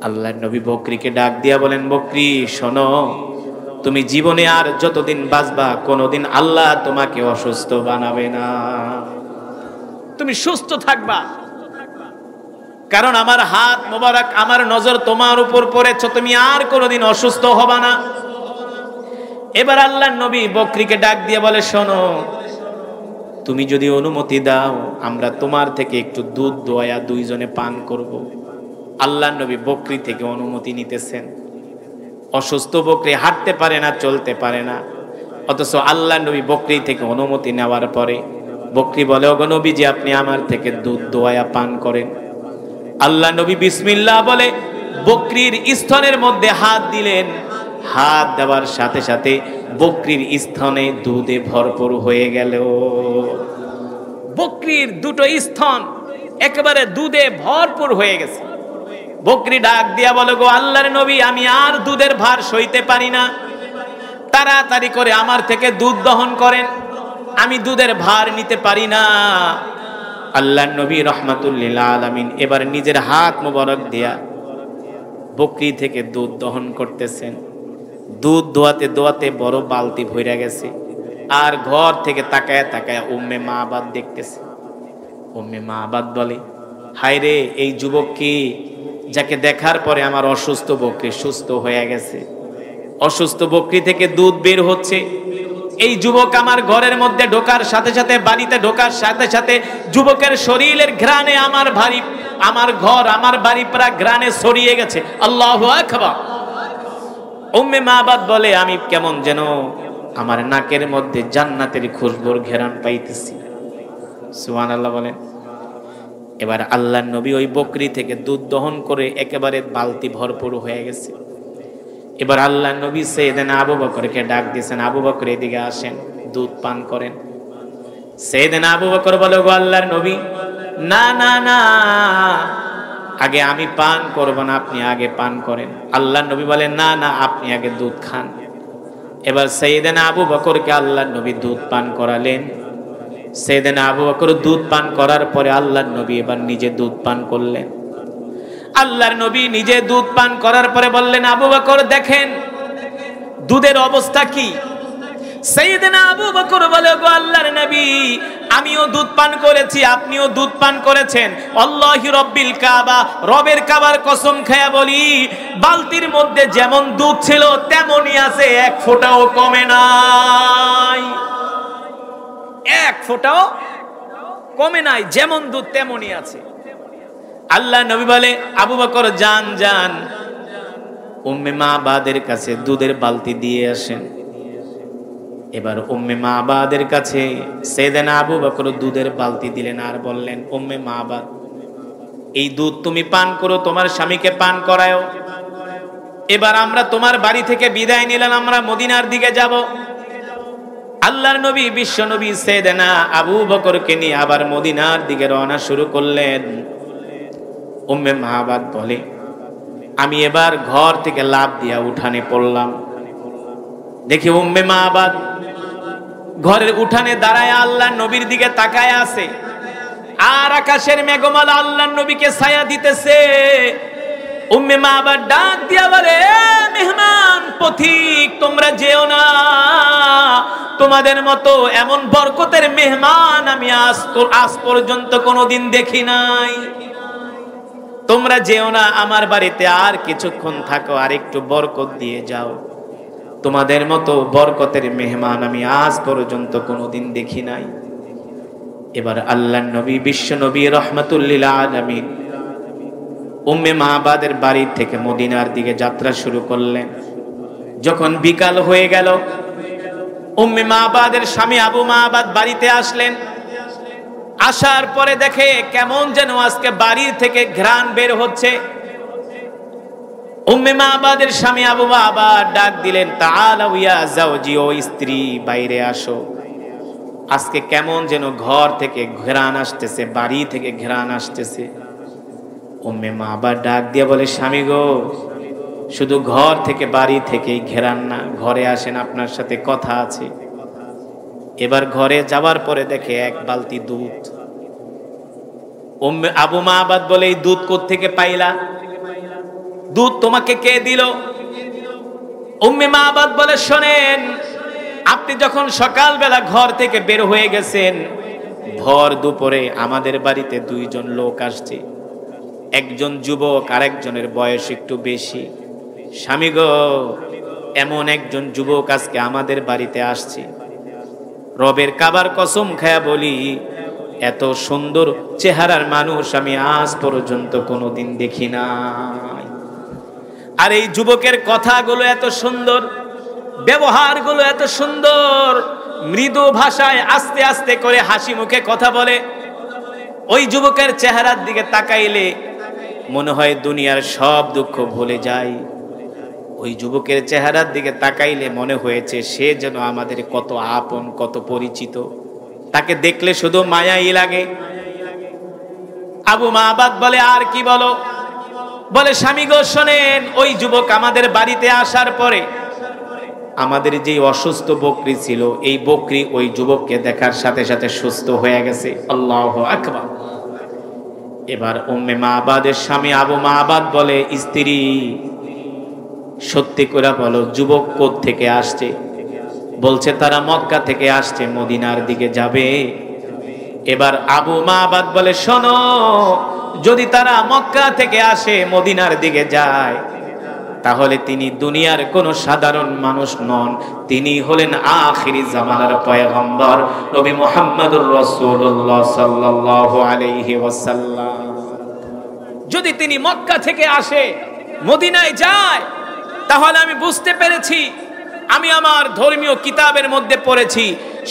আল্লাহর নবী বকরিকে ডাক দিয়া বলেন, বকরি শোনো, তুমি জীবনে আর যতদিন বাঁচবা কোনোদিন আল্লাহ তোমাকে অসুস্থ বানাবে না, তুমি সুস্থ থাকবা। কারণ আমার হাত মোবারক, আমার নজর তোমার উপর পড়েছে, তুমি আর কোনোদিন অসুস্থ হবা না। এবার আল্লাহর নবী বকরিকে ডাক দিয়ে বলে, শোনো, তুমি যদি অনুমতি দাও আমরা তোমার থেকে একটু দুধ দোয়া দুইজনে পান করব। আল্লাহর নবী বকরি থেকে অনুমতি নিতেছেন। অসুস্থ বকরি হাঁটতে পারে না, চলতে পারে না, অথচ আল্লাহ নবী বকরি থেকে অনুমতি নেওয়ার পরে বকরি বলে, ওগো নবীজি আপনি আমার থেকে দুধ দোয়ায়া পান করেন। আল্লাহ নবী বিসমিল্লাহ বলে বকরির স্তনের মধ্যে হাত দিলেন। হাত দেওয়ার সাথে সাথে বকরির স্তনে দুধে ভরপুর হয়ে গেল। বকরির দুটো স্তন একেবারে দুধে ভরপুর হয়ে গেছে। বকরি ডাক দিয়া বলে, গো আল্লাহর নবী আমি আর দুধের ভার সইতে পারি না, তাড়াতাড়ি করে আমার থেকে দুধ দহন করেন, আমি দুধের ভার নিতে পারি না। আল্লাহর নবী রহমাতুল্লিল আলামিন এবার নিজের হাত মোবারক দিয়া বকরি থেকে দুধ দহন করতেছেন। দুধ দোয়াতে দোয়াতে বড় বালতি ভরে গেছে। আর ঘর থেকে তাকায় তাকায় উম্মে মাবাদ দেখতেছে। উম্মে মাবাদ বলে, হায় রে, এই যুবক কি, যাকে দেখার পরে আমার অসুস্থ বকরি সুস্থ হয়ে গেছে। অসুস্থ বকরি থেকে দুধ বের হচ্ছে। এই যুবক আমার ঘরের মধ্যে ঢোকার সাথে সাথে, বাড়িতে ঢোকার সাথে সাথে যুবকের শরীরের ঘ্রাণে আমার ঘর, আমার বাড়ি প্রায় ঘ্রাণে ছড়িয়ে গেছে। আল্লাহু আকবার। উম্মে মাবাদ বলে, আমি কেমন যেন আমার নাকের মধ্যে জান্নাতের খুশবুর ঘ্রাণ পাইতেছি। সুবহানাল্লাহ বলেন। এবার আল্লাহর নবী ওই বকরি থেকে দুধ দহন করে একেবারে বালতি ভরপুর হয়ে গেছে। এবার আল্লাহর নবী সাইয়েদনা আবু বকরকে ডাক দিয়েছেন, আবু বকর এদিকে আসেন, দুধ পান করেন। সাইয়েদনা আবু বকর বলে, গো আল্লাহর নবী, না না না, আগে আমি পান করব না, আপনি আগে পান করেন। আল্লাহর নবী বলেন, না না, আপনি আগে দুধ খান। এবার সাইয়েদনা আবু বকরকে আল্লাহর নবী দুধ পান করালেন। সাইয়েদনা আবু বকর দুধ পান করার পরে আল্লাহর নবী এবার নিজে দুধ পান করলেন। আল্লাহর নবী নিজে দুধ পান করার পরে বললেন, আবু বকর দেখেন দুধের অবস্থা কি। সাইয়েদনা আবু বকর বলে, গো আল্লাহর নবী, আমিও দুধ পান করেছি, আপনিও দুধ পান করেছেন। আল্লাহি রব্বিল কাবা, রবের কাবার কসম খায়া বলি, বালতির মধ্যে যেমন দুধ ছিল তেমনই আছে, এক ফোঁটাও কমে নাই, এক ফোঁটাও কমে নাই, যেমন দুধ তেমনই আছে। আল্লাহ নবী বলে, আবু বকর যান যান, উম্মে মাবাদের কাছে দুধের বালতি দিয়ে আসেন। এবার উম্মে মাবাদের কাছে সাইয়েদনা আবু বকর দুধের বালতি দিলেন আর বললেন, উম্মে মাবাদ, এই দুধ তুমি পান করো, তোমার স্বামীকে পান করায়ও। এবার আমরা তোমার বাড়ি থেকে বিদায় নিলাম, আমরা মদিনার দিকে যাব। আল্লাহর নবী বিশ্ব নবী সাইয়েদনা আবু বকরকে নিয়ে আবার মদিনার দিকে রওনা শুরু করলেন। উম্মে মাবাদ বলে, আমি এবার ঘর থেকে লাফ দিয়া উঠানে পড়লাম। দেখি উম্মে মাবাদ ঘরের উঠানে দাঁড়ায় আল্লাহর নবীর দিকে তাকায় আছে, আর আকাশের মেঘমালা আল্লাহর নবীকে ছায়া দিতেছে। উম্মে মাবাদ ডাক দিয়া বলে, মেহমান পথিক, তোমরা যেও না, তোমাদের মতো এমন বরকতের মেহমান আমি আজ পর্যন্ত কোনোদিন দেখি নাই। তোমরা যেও না, আমার বাড়িতে আর কিছুক্ষণ থাকো, আর একটু বরকত দিয়ে যাও। তোমাদের মতো বরকতের মেহমান আমি আজ পর্যন্ত কোনোদিন দেখি নাই। এবার আল্লাহর নবী বিশ্ব নবী রহমাতুল্লিল আলামিন উম্মে মাবাদের বাড়ি থেকে মদিনার দিকে যাত্রা শুরু করলেন। যখন বিকাল হয়ে গেল, উম্মে মাবাদের স্বামী আবু মাবাদ বাড়িতে আসলেন। আসার পরে দেখে কেমন যেন আজকে বাড়ি থেকে ঘ্রাণ বের হচ্ছে। উম্মে মাবাদের স্বামী আবু মাবাদ ডাক দিলেন, তাআলাউ ইয়া যাওজি, ও স্ত্রী বাইরে আসো, আজকে কেমন যেন ঘর থেকে ঘ্রাণ আসতেছে, বাড়ি থেকে ঘ্রাণ আসতেছে। উম্মে মাবাদ ডাক দিয়ে বলে, স্বামী গো, শুধু ঘর থেকে বাড়ি থেকেই ঘ্রাণ না, ঘরে আসেন, আপনার সাথে কথা আছে। এবার ঘরে যাওয়ার পরে দেখে এক বালতি দুধ। আবু মাবাদ বলে, এই দুধ কোত্থেকে পাইলা? দুধ তোমাকে কে দিল? উম্মে মাবাদ বলে, শোনেন, আপনি যখন সকালবেলা ঘর থেকে বের হয়ে গেছেন, ভর দুপুরে আমাদের বাড়িতে দুইজন লোক আসছে, একজন যুবক আর একজনের বয়স একটু বেশি। স্বামী গো, এমন একজন যুবক আজকে আমাদের বাড়িতে আসছে, রবের কাবার কসম খায়া বলি, এত সুন্দর চেহারার মানুষ আমি আজ পর্যন্ত কোনোদিন দেখি নাই। আর এই যুবকের কথাগুলো এত সুন্দর, ব্যবহারগুলো এত সুন্দর, মৃদু ভাষায় আস্তে আস্তে করে হাসি মুখে কথা বলে। ওই যুবকের চেহারার দিকে তাকাইলে মনে হয় দুনিয়ার সব দুঃখ ভুলে যায়। ওই যুবকের চেহারার দিকে তাকাইলে মনে হয়েছে সে যেন আমাদের কত আপন, কত পরিচিত। তাকে দেখলে শুধু মায়াই লাগে। আবু মাবাদ বলে, আর কি বলো? বলে, স্বামী গো শোনেন, ওই যুবক আমাদের বাড়িতে আসার পরে আমাদের যে অসুস্থ বকরি ছিল, এই বকরি ওই যুবককে দেখার সাথে সাথে সুস্থ হয়ে গেছে। আল্লাহু আকবার। এবার উম্মে মাবাদের স্বামী আবু মাবাদ বলে, স্ত্রী সত্যি করে বলো, যুবক কোথা থেকে আসছে? বলছে তারা মক্কা থেকে আসছে, মদিনার দিকে যাবে। এবার আবু মাবাদ বলে, শোনো, যদি তারা মক্কা থেকে আসে, মদিনার দিকে যায়, তাহলে তিনি দুনিয়ার কোন সাধারণ মানুষ নন, তিনি হলেন আখিরি জামানার পয়গম্বর নবী মুহাম্মদুর রাসূলুল্লাহ সাল্লাল্লাহু আলাইহি ওয়াসাল্লাম। যদি তিনি মক্কা থেকে আসে, মদিনায় যায়, তাহলে আমি বুঝতে পেরেছি, আমি আমার ধর্মীয় কিতাবের মধ্যে পড়েছি,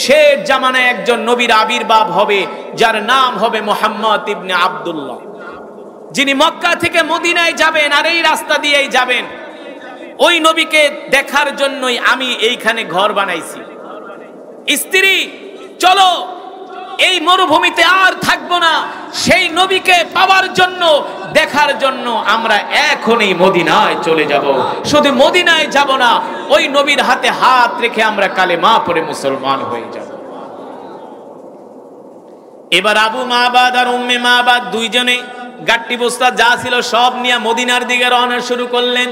শেষ জামানায় একজন নবীর আবির্ভাব হবে, যার নাম হবে মুহাম্মদ ইবনে আব্দুল্লাহ, যিনি মক্কা থেকে মদিনায় যাবেন আর এই রাস্তা দিয়েই যাবেন। ওই নবীকে দেখার জন্যই আমি এইখানে ঘর বানাইছি। স্ত্রী চলো, এই মরুভূমিতে আর থাকবো না, সেই নবীকে পাওয়ার জন্য, দেখার জন্য আমরা এখনই মদিনায় চলে যাব। শুধু মদিনায় যাব না, ওই নবীর হাতে হাত রেখে আমরা কালেমা পড়ে মুসলমান হয়ে যাব। এবার আবু মাবাদ আর উম্মে মাবাদ দুইজনে গাট্টি বস্তা যা ছিল সব নিয়ে মদিনার দিকে রওনা শুরু করলেন।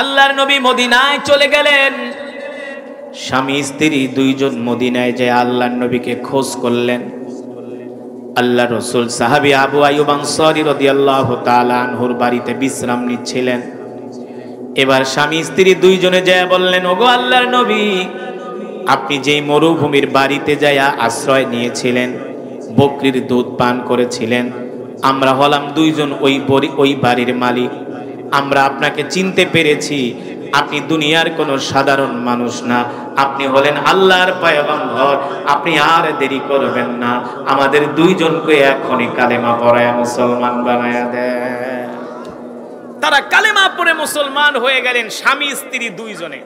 আল্লাহর নবী মদিনায় চলে গেলেন। স্বামী স্ত্রী দুইজন মদিনায় যায় আল্লাহর নবীকে খোঁজ করলেন। আল্লাহ রসুল সাহাবী আবু আইয়ুব আনসারী রাদিয়াল্লাহু তাআলা আনহুর বাড়িতে বিশ্রাম নিচ্ছিলেন। এবার স্বামী স্ত্রী দুইজনে যায় বললেন, ওগো আল্লাহর নবী, আপনি যেই মরুভূমির বাড়িতে যায়া আশ্রয় নিয়েছিলেন, বকরির দুধ পান করেছিলেন, আমরা হলাম দুইজন ওই বাড়ির মালিক। আমরা আপনাকে চিনতে পেরেছি, আপনি দুনিয়ার কোনো সাধারণ মানুষ না, আপনি হলেন আল্লাহর পয়গম্বর। আপনি আর দেরি করবেন না, আমাদের দুইজনকে এখনই কালেমা পড়ায় মুসলমান বানায়া দেন। তারা কালেমা পড়ে মুসলমান হয়ে গেলেন, স্বামী স্ত্রী দুইজনে।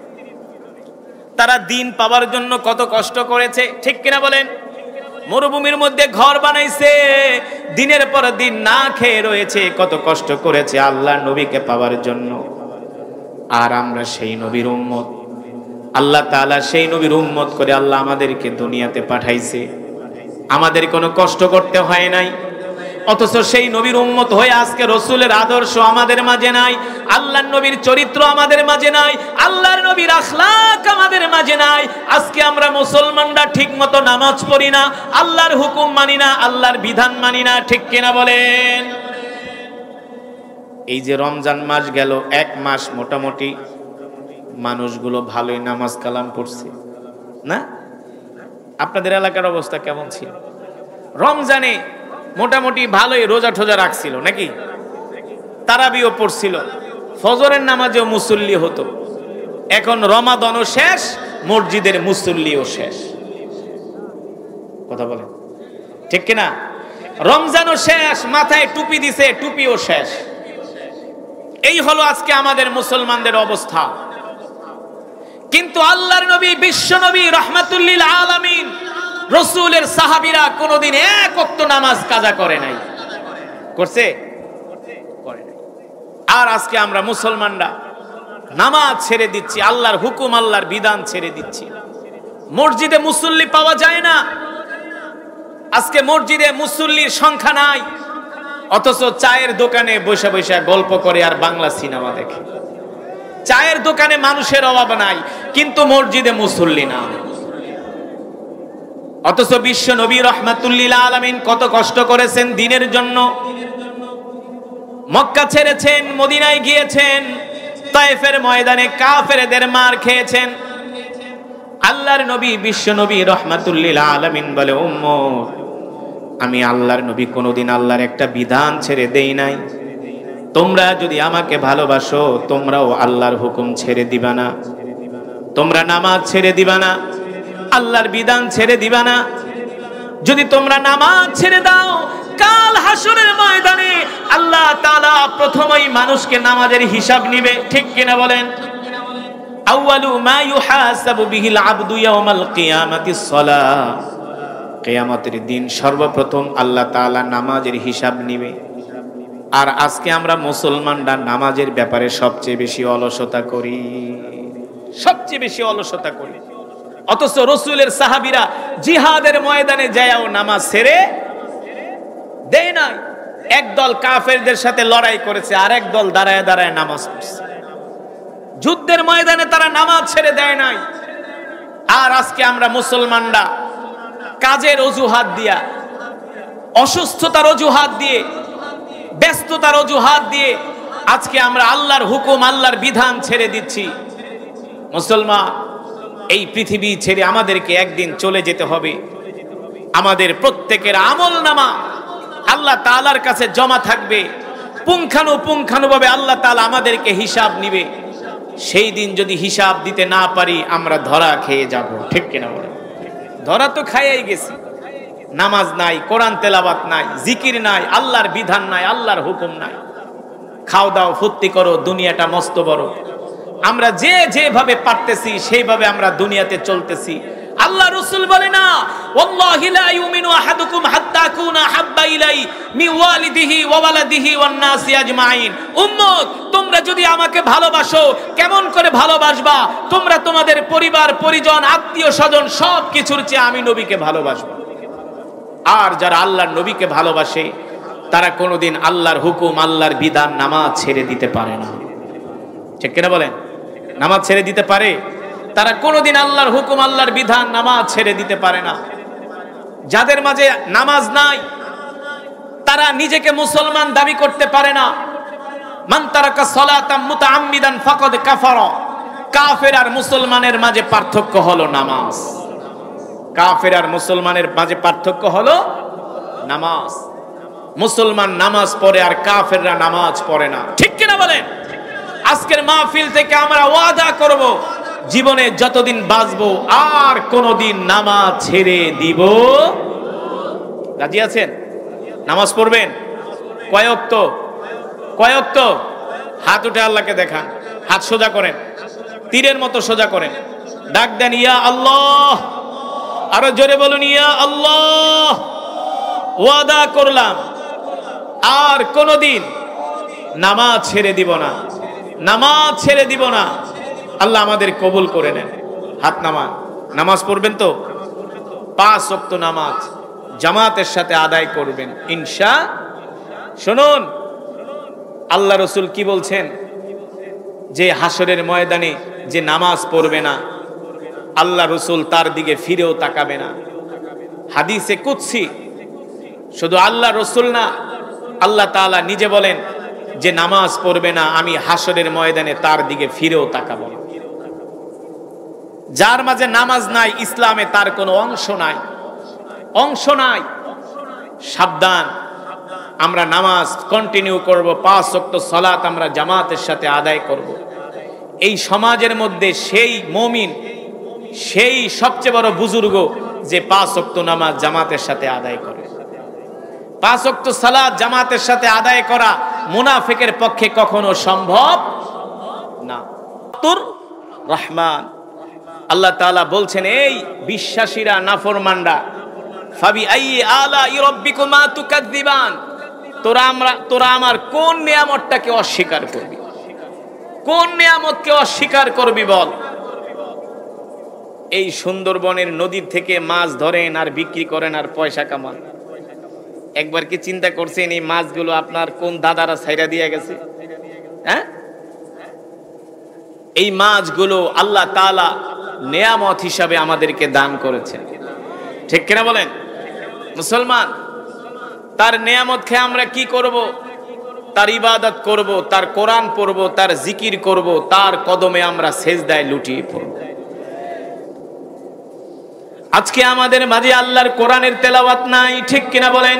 তারা দিন পাওয়ার জন্য কত কষ্ট করেছে, ঠিক কিনা বলেন? মরুভূমির মধ্যে ঘর বানাইছে, দিনের পর দিন না খেয়ে রয়েছে, কত কষ্ট করেছে আল্লাহর নবীকে পাওয়ার জন্য। আর আমরা সেই নবীর উম্মত, আল্লাহ তাআলা সেই নবীর উম্মত করে আল্লাহ আমাদেরকে দুনিয়াতে পাঠাইছে, আমাদের কোনো কষ্ট করতে হয় নাই। অথচ সেই নবীর উম্মত হয়ে আজকে রসুলের আদর্শ আমাদের মাঝে নাই, আল্লাহর নবীর চরিত্র আমাদের মাঝে নাই, আল্লাহর নবীর আখলাক আমাদের মাঝে নাই। আজকে আমরা মুসলমানরা ঠিক মতো নামাজ পড়ি না, আল্লাহর হুকুম মানি না, আল্লাহর বিধান মানি না, ঠিক কিনা বলেন? এই যে রমজান মাস গেল, এক মাস মোটামুটি মানুষগুলো ভালোই নামাজ কালাম পড়ছে না? আপনাদের এলাকার অবস্থা কেমন ছিল? রমজানে মোটামুটি ভালোই রোজা ঠোজা রাখছিল নাকি? তারাবিও পড়ছিল, ফজরের নামাজেও মুসল্লি হতো। এখন রমাদানও শেষ, মসজিদের মুসল্লিও শেষ। কথা বলেন ঠিক কিনা? রমজানও শেষ, মাথায় টুপি দিছে, টুপিও শেষ। এই হলো আজকে আমাদের মুসলমানদের অবস্থা। কিন্তু আল্লাহর নবী, বিশ্ব নবী, রাহমাতুল লিল আলামিন, রসুলের সাহাবীরা কোনদিন এক ওয়াক্ত নামাজ কাজা করে নাই। করছে? করে নাই। আর আজকে আমরা মুসলমানরা নামাজ ছেড়ে দিচ্ছি, আল্লাহর হুকুম, আল্লাহর বিধান ছেড়ে দিচ্ছি। মসজিদে মুসল্লি পাওয়া যায় না, আজকে মসজিদে মুসল্লির সংখ্যা নাই। অথচ চায়ের দোকানে বসে বসে গল্প করে আর বাংলা সিনেমা দেখে। চায়ের দোকানে মানুষের অভাব নাই, কিন্তু মসজিদে মুসল্লি না। অথচ বিশ্ব নবী রাহমাতুল লিল আলামিন কত কষ্ট করেছেন দ্বীনের জন্য। মক্কা ছেড়েছেন, মদিনায় গিয়েছেন, তায়েফের ময়দানে কাফেরদের মার খেয়েছেন। আল্লাহর নবী, বিশ্ব নবী রাহমাতুল লিল আলামিন বলে, উম্মত, আমি আল্লাহর নবী কোনোদিন আল্লাহর একটা বিধান ছেড়ে দেই নাই। তোমরা যদি আমাকে ভালোবাসো তোমরাও আল্লাহর হুকুম ছেড়ে দিবা না, তোমরা নামাজ ছেড়ে দিবা না, আল্লাহর বিধান ছেড়ে দিবা না। যদি তোমরা নামাজ ছেড়ে দাও, কাল হাসরের ময়দানে আল্লাহ তাআলা প্রথমেই মানুষকে নামাজের হিসাব নিবে, ঠিক কিনা বলেন? আউয়ালু মা ইউহাসাবু বিহিল আবদু ইয়াউমাল কিয়ামাতিস সালাহ, কিয়ামতের দিন সর্বপ্রথম আল্লাহ তাআলা নামাজের হিসাব নিবে। আর আজকে আমরা মুসলমানরা নামাজের ব্যাপারে সবচেয়ে বেশি অলসতা করি, সবচেয়ে বেশি অলসতা করি। অথচ রাসূলের সাহাবীরা জিহাদের ময়দানে যায়ও নামাজ ছেড়ে দেয় নাই। একদল কাফেরদের সাথে লড়াই করেছে, আর একদল দাঁড়ায় দাঁড়ায় নামাজ পড়ছে। যুদ্ধের ময়দানে তারা নামাজ ছেড়ে দেয় নাই। আর আজকে আমরা মুসলমানরা কাজের অজুহাত দিয়া, অসুস্থতার অজুহাত দিয়ে, ব্যস্ততার অজুহাত দিয়ে আজকে আমরা আল্লাহর হুকুম, আল্লাহর বিধান ছেড়ে দিচ্ছি। মুসলমান, এই পৃথিবী ছেড়ে আমাদেরকে একদিন চলে যেতে হবে। আমাদের প্রত্যেকের আমলনামা আল্লাহ তাআলার কাছে জমা থাকবে, পুঙ্খানুপুঙ্খানুভাবে আল্লাহ তাআলা আমাদেরকে হিসাব নিবে। সেই দিন যদি হিসাব দিতে না পারি আমরা ধরা খেয়ে যাব, ঠিক কিনা বলেন? ধরা তো খাইয়াই গেছি। নামাজ নাই, কোরআন তেলাওয়াত নাই, জিকির নাই, আল্লাহর বিধান নাই, আল্লাহর হুকুম নাই। খাও দাও ফুর্তি করো, দুনিয়াটা মস্ত বড়। আমরা যেভাবে পারতেছি সেইভাবে আমরা দুনিয়াতে চলতেছি। আল্লাহ রাসূল বলে না, ওয়াল্লাহি লা ইউমিনু আহাদুকুম হাত্তা কুনা হাব্বা ইলাই মি ওয়ালিদিহি ওয়া ওয়ালাদিহি ওয়ান নাসি আজমাইন। উম্মত, তোমরা যদি আমাকে ভালোবাসো, কেমন করে ভালোবাসবা? তোমরা তোমাদের পরিবার পরিজন, আত্মীয় স্বজন সব কিছুর চেয়ে আমি নবীকে ভালোবাসবো। আর যারা আল্লাহর নবীকে ভালোবাসে তারা কোনোদিন আল্লাহর হুকুম, আল্লাহর বিধান, নামাজ ছেড়ে দিতে পারে না, ঠিক কিনা বলেন? নামাজ ছেড়ে দিতে পারে? তারা কোনোদিন আল্লাহর হুকুম, আল্লাহর বিধান, নামাজ ছেড়ে দিতে পারে না। যাদের মাঝে নামাজ নাই তারা নিজেকে মুসলমান দাবি করতে পারে না। মান তারাকা সালাতাম মুতাআম্মিদান ফাকাদ কাফারা। কাফের আর মুসলমানের মাঝে পার্থক্য হলো নামাজ। কাফের আর মুসলমানের মাঝে পার্থক্য হলো নামাজ। মুসলমান নামাজ পড়ে আর কাফেররা নামাজ পড়ে না, ঠিক কিনা বলেন? আজকের মাহফিল থেকে আমরা ওয়াদা করব, জীবনে যতদিন বাঁচবো আর কোনোদিন নামাজ ছেড়ে দিব। রাজি আছেন? নামাজ পড়বেন কয় ওয়াক্ত? কয় ওয়াক্ত? হাত উঠে আল্লাহকে দেখান, হাত সোজা করেন, তীরের মতো সোজা করেন, ডাক দেন ইয়া আল্লাহ। আরো জোরে বলুন ইয়া আল্লাহ। ওয়াদা করলাম আর কোনোদিন নামাজ ছেড়ে দিব না, নামাজ ছেড়ে দিব না। আল্লাহ আমাদের কবুল করে নেন। হাত নামান। নামাজ পড়বেন তো? 5 ওয়াক্ত নামাজ জামাতের সাথে আদায় করবেন ইনশাআল্লাহ। শুনুন আল্লাহ রাসূল কি বলছেন, যে হাসরের ময়দানে যে নামাজ পড়বে না আল্লাহ রাসূল তার দিকে ফিরেও তাকাবে না। হাদিসে কুদসি, শুধু আল্লাহ রাসূল না, আল্লাহ তাআলা নিজে বলেন যে নামাজ পড়বে না আমি হাসরের ময়দানে তার দিকে ফিরেও তাকাবো না। যার মাঝে নামাজ নাই ইসলামে তার কোনো অংশ নাই, অংশ নাই। সাবধান, আমরা নামাজ কন্টিনিউ করব, 5 ওয়াক্ত সালাত আমরা জামাতের সাথে আদায় করব। এই সমাজের মধ্যে সেই মুমিন, সেই সবচেয়ে বড় বুজুর্গ যে 5 ওয়াক্ত নামাজ জামাতের সাথে আদায় করে। 5 ওয়াক্ত সালাত জামাতের সাথে আদায় করা মুনাফিকের পক্ষে কখনো সম্ভব না। তুর রহমান আল্লাহ তাআলা বলছেন, এই বিশ্বাসীরা, নাফরমানরা, ফাবি আইয়ি আলাই রাব্বিকুমা তুকাযযিবান, তোরা আমার কোন নিয়ামতটাকে অস্বীকার করবি? কোন নিয়ামতকে অস্বীকার করবি বল? এই সুন্দরবনের নদীর থেকে মাছ ধরেন আর বিক্রি করেন আর পয়সা কামান। একবার কি চিন্তা করছেন এই মাছগুলো আপনার কোন দাদারা ছাইরা দিয়ে গেছে? হ্যাঁ, এই মাছগুলো আল্লাহ তাআলা নেয়ামত হিসাবে আমাদেরকে দান করেছেন, ঠিক কিনা বলেন? মুসলমান, তার নেয়ামত খেয়ে আমরা কি করব? তার ইবাদত করব, তার কোরআন পড়ব, তার জিকির করব, তার কদমে আমরা সেজদায় লুটিয়ে পড়ব। আজকে আমাদের মাঝে আল্লাহর কোরআনের তেলাওয়াত নাই, ঠিক কিনা বলেন?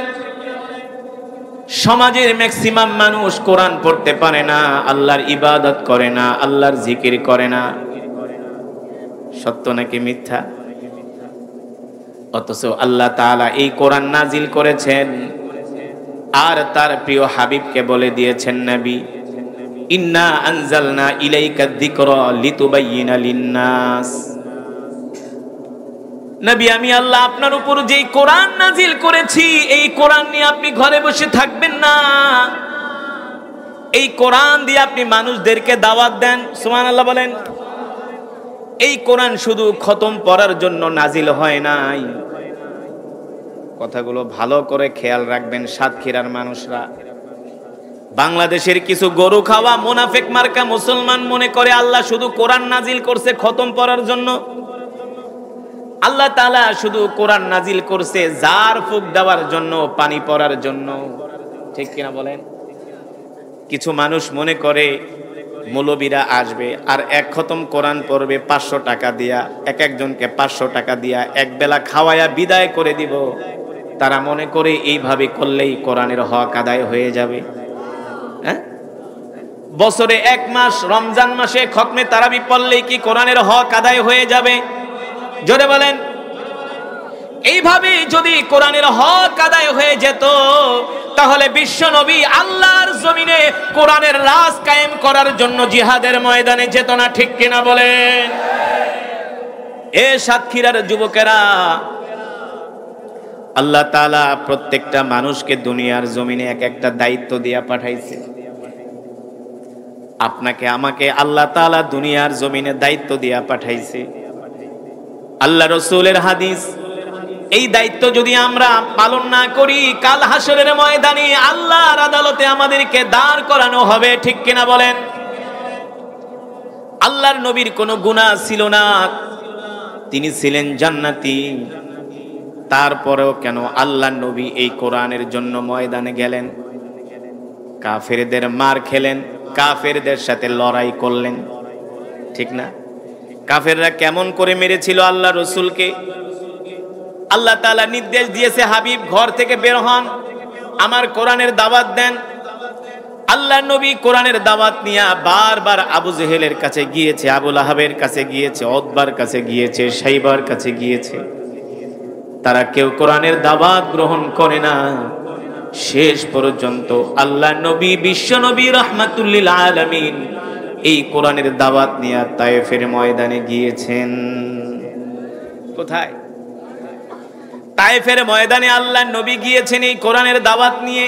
সমাজের ম্যাক্সিমাম মানুষ কোরআন পড়তে পারে না, আল্লাহর ইবাদত করে না, আল্লাহর জিকির করে না। সত্য নাকি মিথ্যা? অথচ আল্লাহ তাআলা এই কোরআন নাজিল করেছেন আর তার প্রিয় হাবিবকে বলে দিয়েছেন, নবী ইন্না আনজালনা ইলাইকা যিকরা লিতুবাইয়িনা লিন-নাস। নবী, আমি আল্লাহ আপনার উপর যেই কোরআন নাজিল করেছি, এই কোরআন নিয়ে আপনি ঘরে বসে থাকবেন না। এই কোরআন দিয়ে আপনি মানুষদেরকে দাওয়াত দেন। সুবহানাল্লাহ বলেন। এই কোরআন শুধু খতম পড়ার জন্য নাজিল হয় নাই। কথাগুলো ভালো করে খেয়াল রাখবেন সাতক্ষীরার মানুষরা। বাংলাদেশের কিছু গরু খাওয়া মুনাফিক মার্কা মুসলমান মনে করে আল্লাহ শুধু কোরআন নাজিল করছে খতম পড়ার জন্য। আল্লাহ তাআলা শুধু কোরআন নাজিল করছে জার ফুক দেওয়ার জন্য, পানি পড়ার জন্য। ঠিক কিনা বলেন? কিছু মানুষ মনে করে মৌলবীরা আসবে আর এক খতম কোরআন পড়বে 500 টাকা দিয়া, এক একজনকে 500 টাকা দিয়া এক বেলা খাওয়ায়া বিদায় করে দিব। তারা মনে করে এইভাবে করলেই কোরআনের হক আদায় হয়ে যাবে। হ্যাঁ, বছরে 1 মাস রমজান মাসে খতমে তারাবি পড়লেই কি কোরআনের হক আদায় হয়ে যাবে? জোরে বলেন। এইভাবে যদি কোরআনের হক আদায় হয়ে যেত, তাহলে বিশ্ব নবী আল্লাহর জমিনে কোরআনের রাজ কায়েম করার জন্য জিহাদের ময়দানে যেত না। ঠিক কিনা বলেন? এ সাতক্ষীরার যুবকেরা, আল্লাহ তাআলা প্রত্যেকটা মানুষকে দুনিয়ার জমিনে এক একটা দায়িত্ব দিয়া পাঠাইছে। আপনাকে আমাকে আল্লাহ তাআলা দুনিয়ার জমিনে দায়িত্ব দিয়া পাঠাইছে। আল্লাহ রাসূলের হাদিস, এই দায়িত্ব যদি আমরা পালন না করি, কাল হাসরের ময়দানে আল্লাহর আদালতে আমাদেরকে দাঁড় করানো হবে। ঠিক কিনা বলেন? আল্লাহর নবীর কোনো গুনাহ ছিল না, তিনি ছিলেন জান্নাতি। তারপরেও কেন আল্লাহর নবী এই কোরআনের জন্য ময়দানে গেলেন? কাফেরদের মার খেলেন, কাফেরদের সাথে লড়াই করলেন। ঠিক না? কাফেররা কেমন করে মেরেছিল আল্লাহ রসুলকে? আল্লাহ তাআলা নির্দেশ দিয়েছে, হাবিব ঘর থেকে বের হন, আমার কোরআনের দাওয়াত দেন। আল্লাহ নবী কোরআনের দাওয়াত নিয়ে বারবার আবু জেহেলের কাছে গিয়েছে, আবু লাহাবের কাছে গিয়েছে, উতবার কাছে গিয়েছে, শাইবার কাছে গিয়েছে। তারা কেউ কোরআনের দাওয়াত গ্রহণ করে না। শেষ পর্যন্ত আল্লাহ নবী, বিশ্ব নবী রাহমাতুল লিল আলামিন এই কোরআনের দাওয়াত নিয়ে তায়েফের ময়দানে গিয়েছেন। কোথায়? তায়েফের ময়দানে আল্লাহ নবী গিয়েছেন এই কোরআনের দাওয়াত নিয়ে।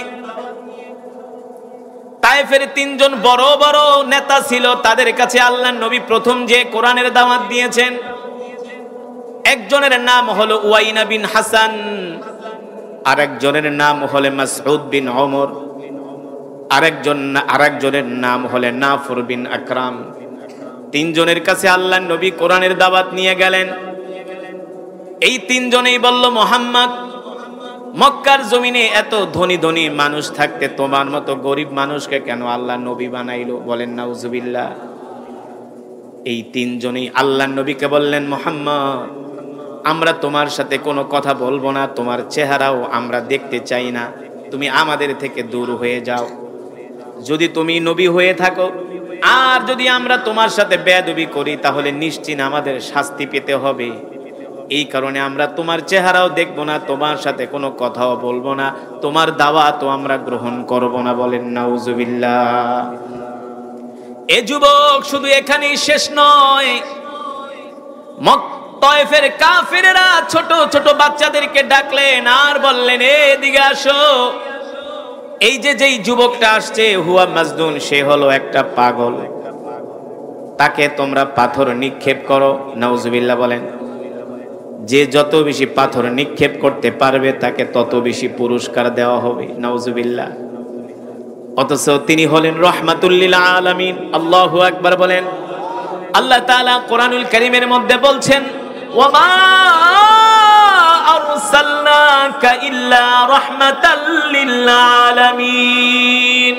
তায়েফের 3 জন বড় বড় নেতা ছিল, তাদের কাছে আল্লাহ নবী প্রথম যে কোরআনের দাওয়াত দিয়েছেন, একজনের নাম হলো উয়াইনা বিন হাসান, আরেকজনের নাম হলো মাসউদ বিন ওমর, আরেকজনের নাম হলো নাফর বিন আকরাম। 3 জনের কাছে আল্লাহ নবী কোরআনের দাওয়াত নিয়ে গেলেন। এই 3 জনেই বলল, মুহাম্মদ, মক্কার জমিনে এত ধনী ধনী মানুষ থাকতে তোমার মতো গরিব মানুষকে কেন আল্লাহ নবী বানাইলো? বলেন নাউজুবিল্লাহ। এই 3 জনেই আল্লাহ নবীকে বললেন, মুহাম্মদ, আমরা তোমার সাথে কোনো কথা বলবো না, তোমার চেহারাও আমরা দেখতে চাই না, তুমি আমাদের থেকে দূর হয়ে যাও। যদি তুমি নবী হয়ে থাকো আর যদি আমরা তোমার সাথে বেয়াদবি করি, তাহলে নিশ্চিত আমাদের শাস্তি পেতে হবে। এই কারণে আমরা তোমার চেহারাও দেখবো না, তোমার সাথে কোনো কথাও বলবো না, তোমার দাওয়াতও আমরা গ্রহণ করব না। বলেন নাউজুবিল্লাহ। এ যুবক শুধু এখানেই শেষ নয়, তায়েফের কাফেররা ছোট ছোট বাচ্চাদেরকে ডাকলেন আর বললেন, এদিকে আসো। এই যেই যুবকটা আসছে, হুয়া মাজনুন, সে হলো একটা পাগল, তাকে তোমরা পাথর নিক্ষেপ করো। নাউজুবিল্লাহ বলেন। যে যত বেশি পাথর নিক্ষেপ করতে পারবে তাকে তত বেশি পুরস্কার দেওয়া হবে। নাউজুবিল্লাহ। অথচ তিনি হলেন রাহমাতুল লিল আলামিন। আল্লাহু আকবার বলেন। আল্লাহ তাআলা কোরআনুল কারীমের মধ্যে বলছেন, ওয়ামা আরসালনাকা ইল্লা রাহমাতাল লিল আলামিন।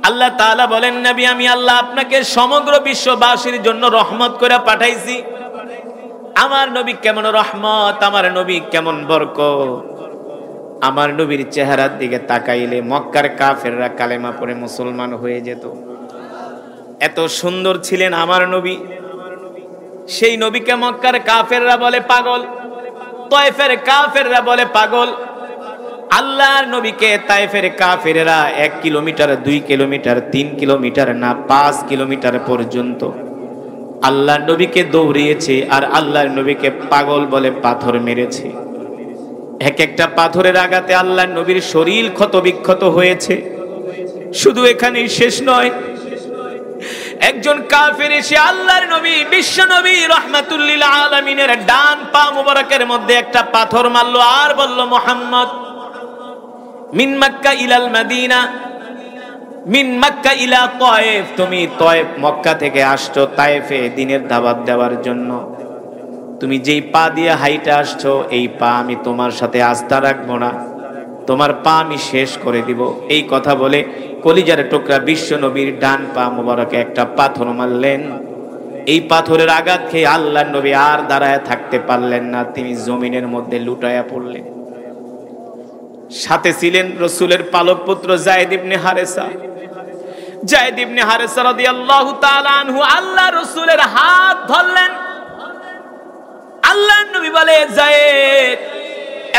আল্লাহ তাআলা বলেন, নবী, আমি আল্লাহ আপনাকে সমগ্র বিশ্ববাসীর জন্য রহমত করে পাঠাইছি। আমার নবী কেমন রহমত, আমার নবী কেমন বরকত। আমার নবীর চেহারার দিকে তাকাইলে মক্কার কাফেররা কালেমা পড়ে মুসলমান হয়ে যেত। এত সুন্দর ছিলেন আমার নবী। সেই নবীকে মক্কার কাফেররা বলে পাগল, তায়েফের কাফেররা বলে পাগল। আল্লাহর নবীকে তায়েফের কাফেররা 1 কিলোমিটার, 2 কিলোমিটার, 3 কিলোমিটার না 5 কিলোমিটার পর্যন্ত আল্লাহর নবীকে দৌড়িয়েছে, আর আল্লাহর নবীকে পাগল বলে পাথর মেরেছে। এক একটা পাথরের আঘাতে আল্লাহর নবীর শরীর ক্ষত বিক্ষত হয়েছে। শুধু এখানেই শেষ নয়, একজন কাফের এসে আল্লাহর নবী বিশ্ব নবী রাহমাতুল লিল আলামিনের ডান পা মুবারকের মধ্যে একটা পাথর মারলো আর বলল, মুহাম্মদ মিন মক্কা ইলাল মদিনা, মিন মক্কা ইলা তায়েফ, তুমি তায়েফ মক্কা থেকে আসছো তায়েফে দ্বীনের দাওয়াত দেওয়ার জন্য। তুমি যেই পা দিয়ে হাইটা আসছো, এই পা আমি তোমার সাথে আস্থা রাখবো না, তোমার পা আমি শেষ করে দিব। এই কথা বলে কলিজার টুকরা বিশ্ব নবীর ডান পা মুবারকে একটা পাথর মারলেন। এই পাথরের আঘাত খেয়ে আল্লাহর নবী আর দাঁড়ায় থাকতে পারলেন না, তিনি জমিনের মধ্যে লুটায়া পড়লেন। সাথে ছিলেন রাসূলের পালক পুত্র যায়েদ ইবনে হারেসা। যায়েদ ইবনে হারেসা রাদিয়াল্লাহু তাআলা আনহু আল্লাহ রাসূলের হাত ধরলেন। আল্লাহর নবী বলে, যায়েদ,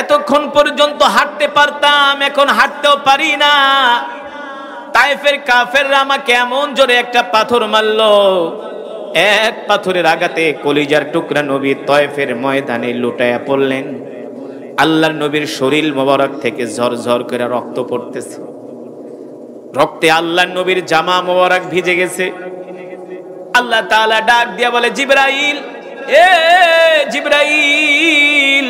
এতক্ষণ পর্যন্ত হাঁটতে পারতাম, এখন হাঁটতেও পারি না। তায়েফের কাফেররা আমাকে এমন জোরে একটা পাথর মারলো, এক পাথরের আঘাতে কলিজার টুকরা নবী তায়েফের ময়দানে লুটায়া পড়লেন। আল্লাহর নবীর শরীর মোবারক থেকে ঝরঝর করে রক্ত পড়তেছে। রক্তে আল্লাহর নবীর জামা মোবারক ভিজে গেছে। আল্লাহ তাআলা ডাক দিয়া বলে, জিবরাইল, এ জিবরাইল,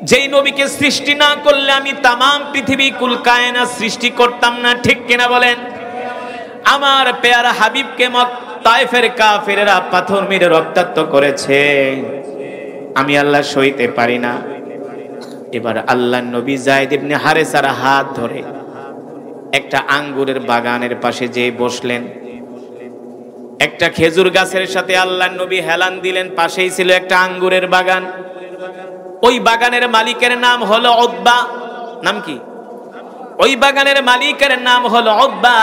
যেই নবীকে সৃষ্টি না করলে আমি তামাম পৃথিবী কুল কায়নাত সৃষ্টি করতাম না, ঠিক কিনা বলেন? আমার পেয়ারা হাবিবকে তায়েফের কাফেররা পাথর মেরে রক্তাক্ত করেছে, আমি আল্লাহ সইতে পারি না। এবার আল্লাহর নবী যায়েদ ইবনে হারেসার হাত ধরে একটা আঙ্গুরের বাগানের পাশে যেয়ে বসলেন। একটা খেজুর গাছের সাথে আল্লাহর নবী হেলান দিলেন, পাশেই ছিল একটা আঙ্গুরের বাগান। ওই বাগানের মালিকের নাম হলো উতবা। নাম কি? ওই বাগানের মালিকের নাম হলো উতবা।